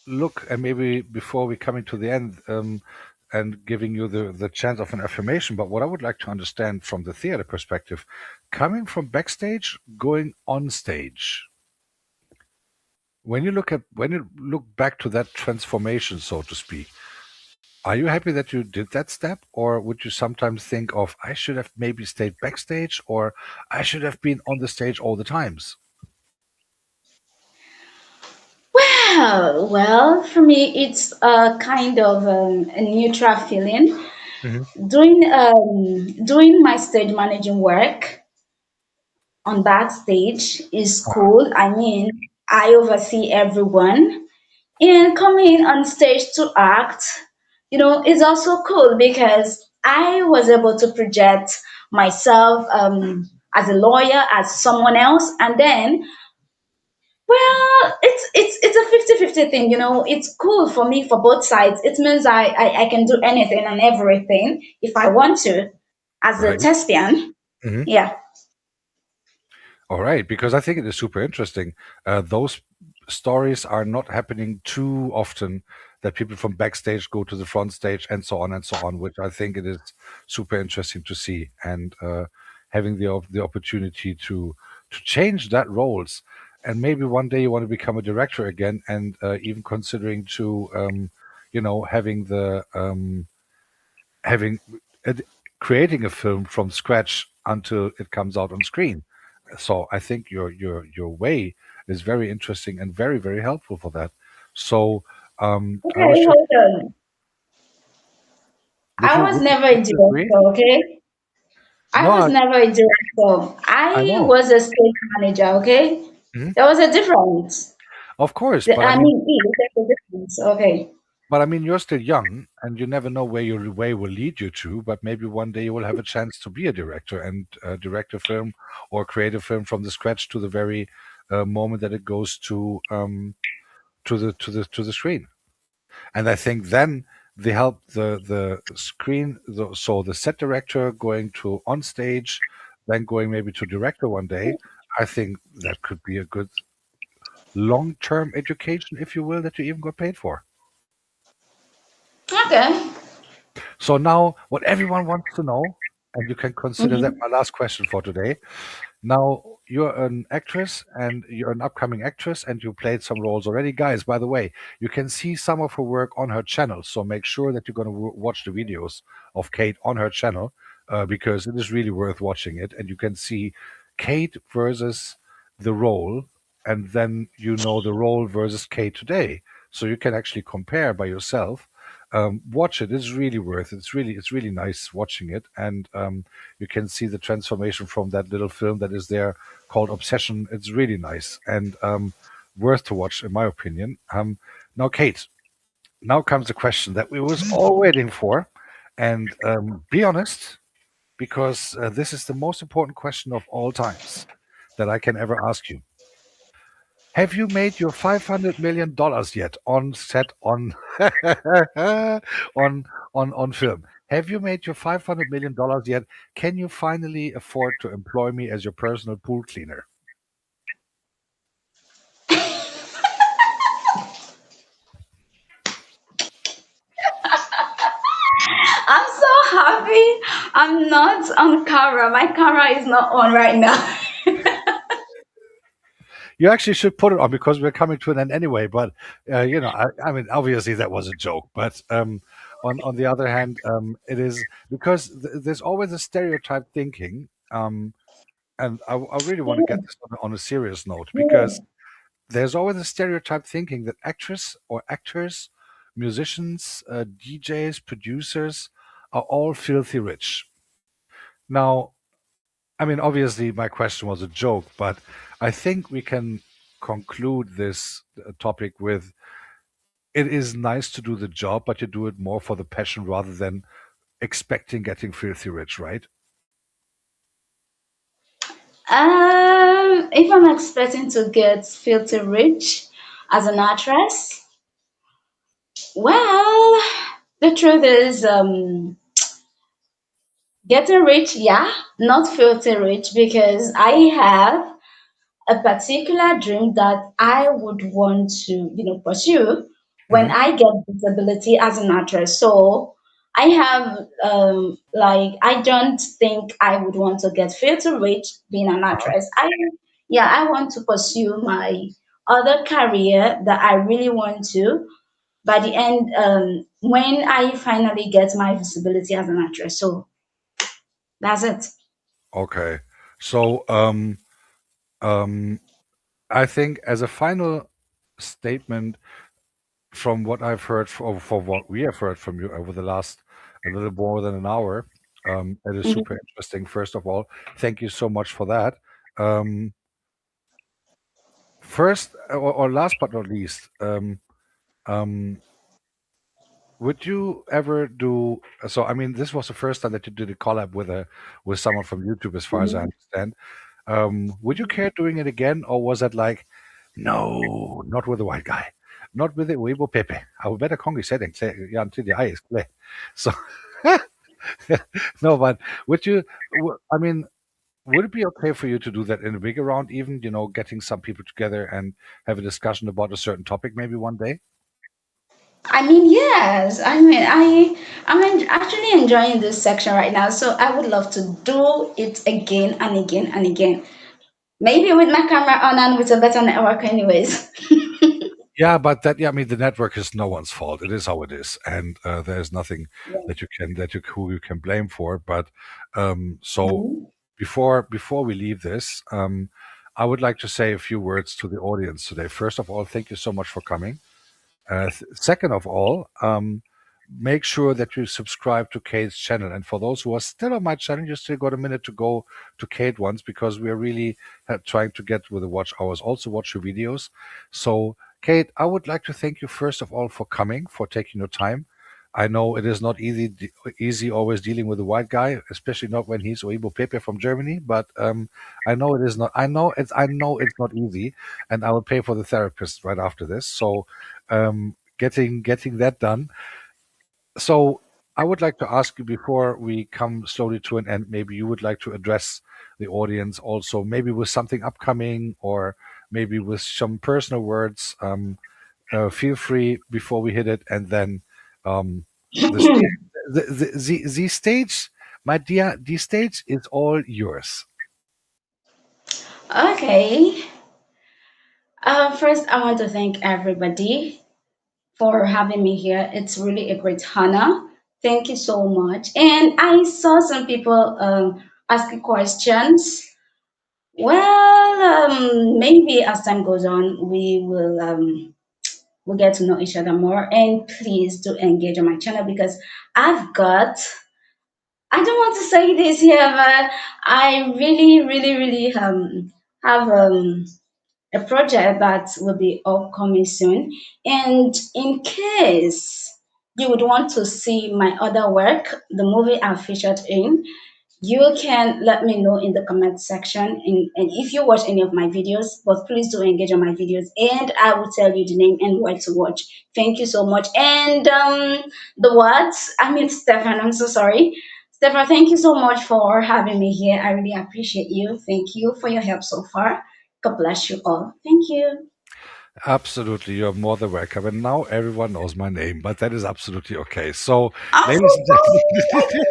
A: look, and maybe before we coming to the end, and giving you the chance of an affirmation, but what I would like to understand from the theater perspective, coming from backstage, going on stage, when you look back to that transformation, so to speak, are you happy that you did that step, or would you sometimes think of, I should have maybe stayed backstage, or I should have been on the stage all the times?
B: Well, for me, it's a kind of a neutral feeling.
A: Hmm.
B: Doing my stage managing work on backstage is cool. I mean, I oversee everyone, and coming on stage to act, is also cool because I was able to project myself as a lawyer, as someone else, and then, well, it's a 50-50 thing. It's cool for me for both sides. It means I can do anything and everything if I want to as a
A: Right.
B: thespian.
A: Hmm.
B: Yeah.
A: All right, because I think it is super interesting. Those stories are not happening too often, that people from backstage go to the front stage and so on, which I think it is super interesting to see, and having the opportunity to change that roles, and maybe one day you want to become a director again, and even considering to having the having ed- creating a film from scratch until it comes out on screen. So I think your way is very interesting and very very helpful for that. So I was
B: Okay,
A: just
B: hold on. I was never a
A: would you agree?
B: director, okay? I
A: No,
B: was never a director.
A: I
B: I
A: know.
B: was a stage manager, okay?
A: Mhm.
B: There was a difference.
A: Of course,
B: I mean, there's a difference. Okay.
A: but I mean, you're still young, and you never know where your way will lead you to. But maybe one day you will have a chance to be a director and direct a film or create a film from the scratch to the very moment that it goes to the screen. And I think then they help the screen, so the set director going to on stage, then going maybe to director one day. I think that could be a good long term education, if you will, that you even got paid for.
B: Okay.
A: So now, what everyone wants to know, and you can consider that
B: Mm-hmm.
A: my last question for today. Now, you're an actress and you're an upcoming actress, and you played some roles already. Guys, by the way, you can see some of her work on her channel. So make sure that you're going to watch the videos of Kate on her channel because it is really worth watching it. And you can see Kate versus the role, and then you know the role versus Kate today. So you can actually compare by yourself. Watch it. It's really worth it. It's really nice watching it, and you can see the transformation from that little film that is there called Obsession. It's really nice and worth to watch, in my opinion. Now, Kate, now comes the question that we was all waiting for, and be honest, because this is the most important question of all times that I can ever ask you. Have you made your $500 million yet on set on on film? Have you made your $500 million yet? Can you finally afford to employ me as your personal pool cleaner?
B: I'm so happy I'm not on camera. My camera is not on right now.
A: You actually should put it on because we're coming to an end anyway. But I mean, obviously that was a joke. But on the other hand, it is because there's always a stereotype thinking. And I really want to get this on a serious note because there's always a stereotype thinking that actress or actors, musicians, DJs, producers are all filthy rich. Now, I mean, obviously, my question was a joke, but I think we can conclude this topic with it is nice to do the job, but you do it more for the passion rather than expecting getting filthy rich, right?
B: If I'm expecting to get filthy rich as an actress, well, the truth is, getting rich, yeah, not filthy rich, because I have a particular dream that I would want to, pursue when
A: Hmm.
B: I get disability as an actress. So I have, I don't think I would want to get filthy rich being an actress. Yeah, I want to pursue my other career that I really want to. By the end, when I finally get my visibility as an actress. So that's it.
A: Okay. So, um, I think as a final statement, from what I've heard, for what we have heard from you over the last a little more than an hour, it is
B: Mhm.
A: super interesting. First of all, thank you so much for that. Um, first, or last but not least, um, would you ever do? So, I mean, this was the first time that you did a collab with someone from YouTube, as far as I
B: Mhm.
A: understand. Would you care doing it again, or was it like, no, not with the white guy, not with the Weibo Pepe? I would better Kongi setting, yeah, until the eye is clear. So, no, but would you? I mean, would it be okay for you to do that in a bigger round, even getting some people together and have a discussion about a certain topic, maybe one day?
B: I mean, yes. I mean, actually enjoying this section right now, so I would love to do it again and again and again. Maybe with my camera on and with a better network, anyways.
A: Yeah, but yeah, I mean, the network is no one's fault. It is how it is, and there's nothing
B: Yeah.
A: who you can blame for. But so
B: Mhm.
A: before we leave this, I would like to say a few words to the audience today. First of all, thank you so much for coming. Second of all, make sure that you subscribe to Kate's channel. And for those who are still on my channel, you still got a minute to go to Kate once, because we are really trying to get with the watch hours, also watch your videos. So, Kate, I would like to thank you first of all for coming, for taking your time. I know it is not easy always dealing with a white guy, especially not when he's Oibo Pepe from Germany. But I know it is not. I know it's not easy, and I will pay for the therapist right after this. So, getting that done. So I would like to ask you, before we come slowly to an end, maybe you would like to address the audience also, maybe with something upcoming, or maybe with some personal words. Feel free before we hit it, and then um, the, sta- the stage, my dear, the stage is all yours.
B: Okay. First, I want to thank everybody for having me here. It's really a great honor. Thank you so much. And I saw some people asking questions. Well, maybe as time goes on, we'll get to know each other more. And please do engage on my channel, because I've got. I don't want to say this here, but I really have a project that will be upcoming soon. And in case you would want to see my other work, the movie I've featured in, you can let me know in the comment section. And if you watch any of my videos, but please do engage on my videos, and I will tell you the name and where to watch. Thank you so much. And the words, I mean, Stefan, I'm so sorry. Stefan, thank you so much for having me here. I really appreciate you. Thank you for your help so far. God bless you all. Thank you.
A: Absolutely, you're more than welcome. And now everyone knows my name, but that is absolutely okay. So,
B: I'm so
A: ladies and
B: sorry.
A: gentlemen,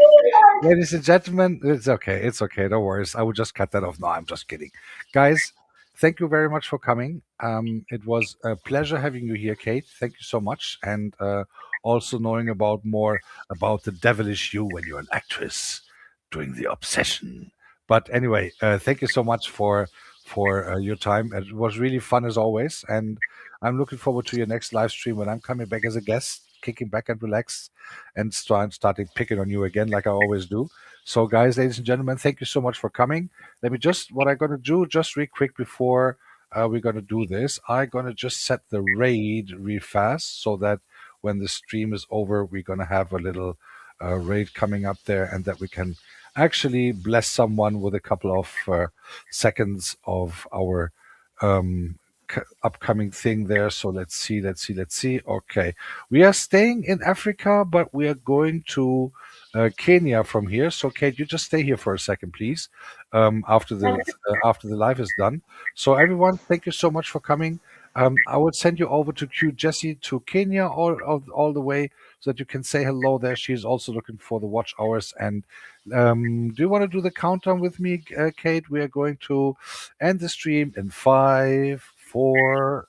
A: ladies and gentlemen, it's okay. It's okay. No worries. I will just cut that off. No, I'm just kidding. Guys, thank you very much for coming. It was a pleasure having you here, Kate. Thank you so much. And also knowing about more about the devilish you when you're an actress doing the obsession. But anyway, thank you so much for your time. It was really fun as always. And I'm looking forward to your next live stream when I'm coming back as a guest, kicking back and relax, and starting picking on you again like I always do. So, guys, ladies and gentlemen, thank you so much for coming. Let me just what I'm gonna do just real quick before we're gonna do this. I'm gonna just set the raid real fast so that when the stream is over, we're gonna have a little raid coming up there, and that we can actually bless someone with a couple of seconds of our um, upcoming thing there. So let's see. Okay, we are staying in Africa, but we are going to Kenya from here. So, Kate, you just stay here for a second, please. After the live is done. So, everyone, thank you so much for coming. I will send you over to Q Jessie to Kenya all the way, so that you can say hello there. She's also looking for the watch hours. And do you want to do the countdown with me, Kate? We are going to end the stream in 5, 4,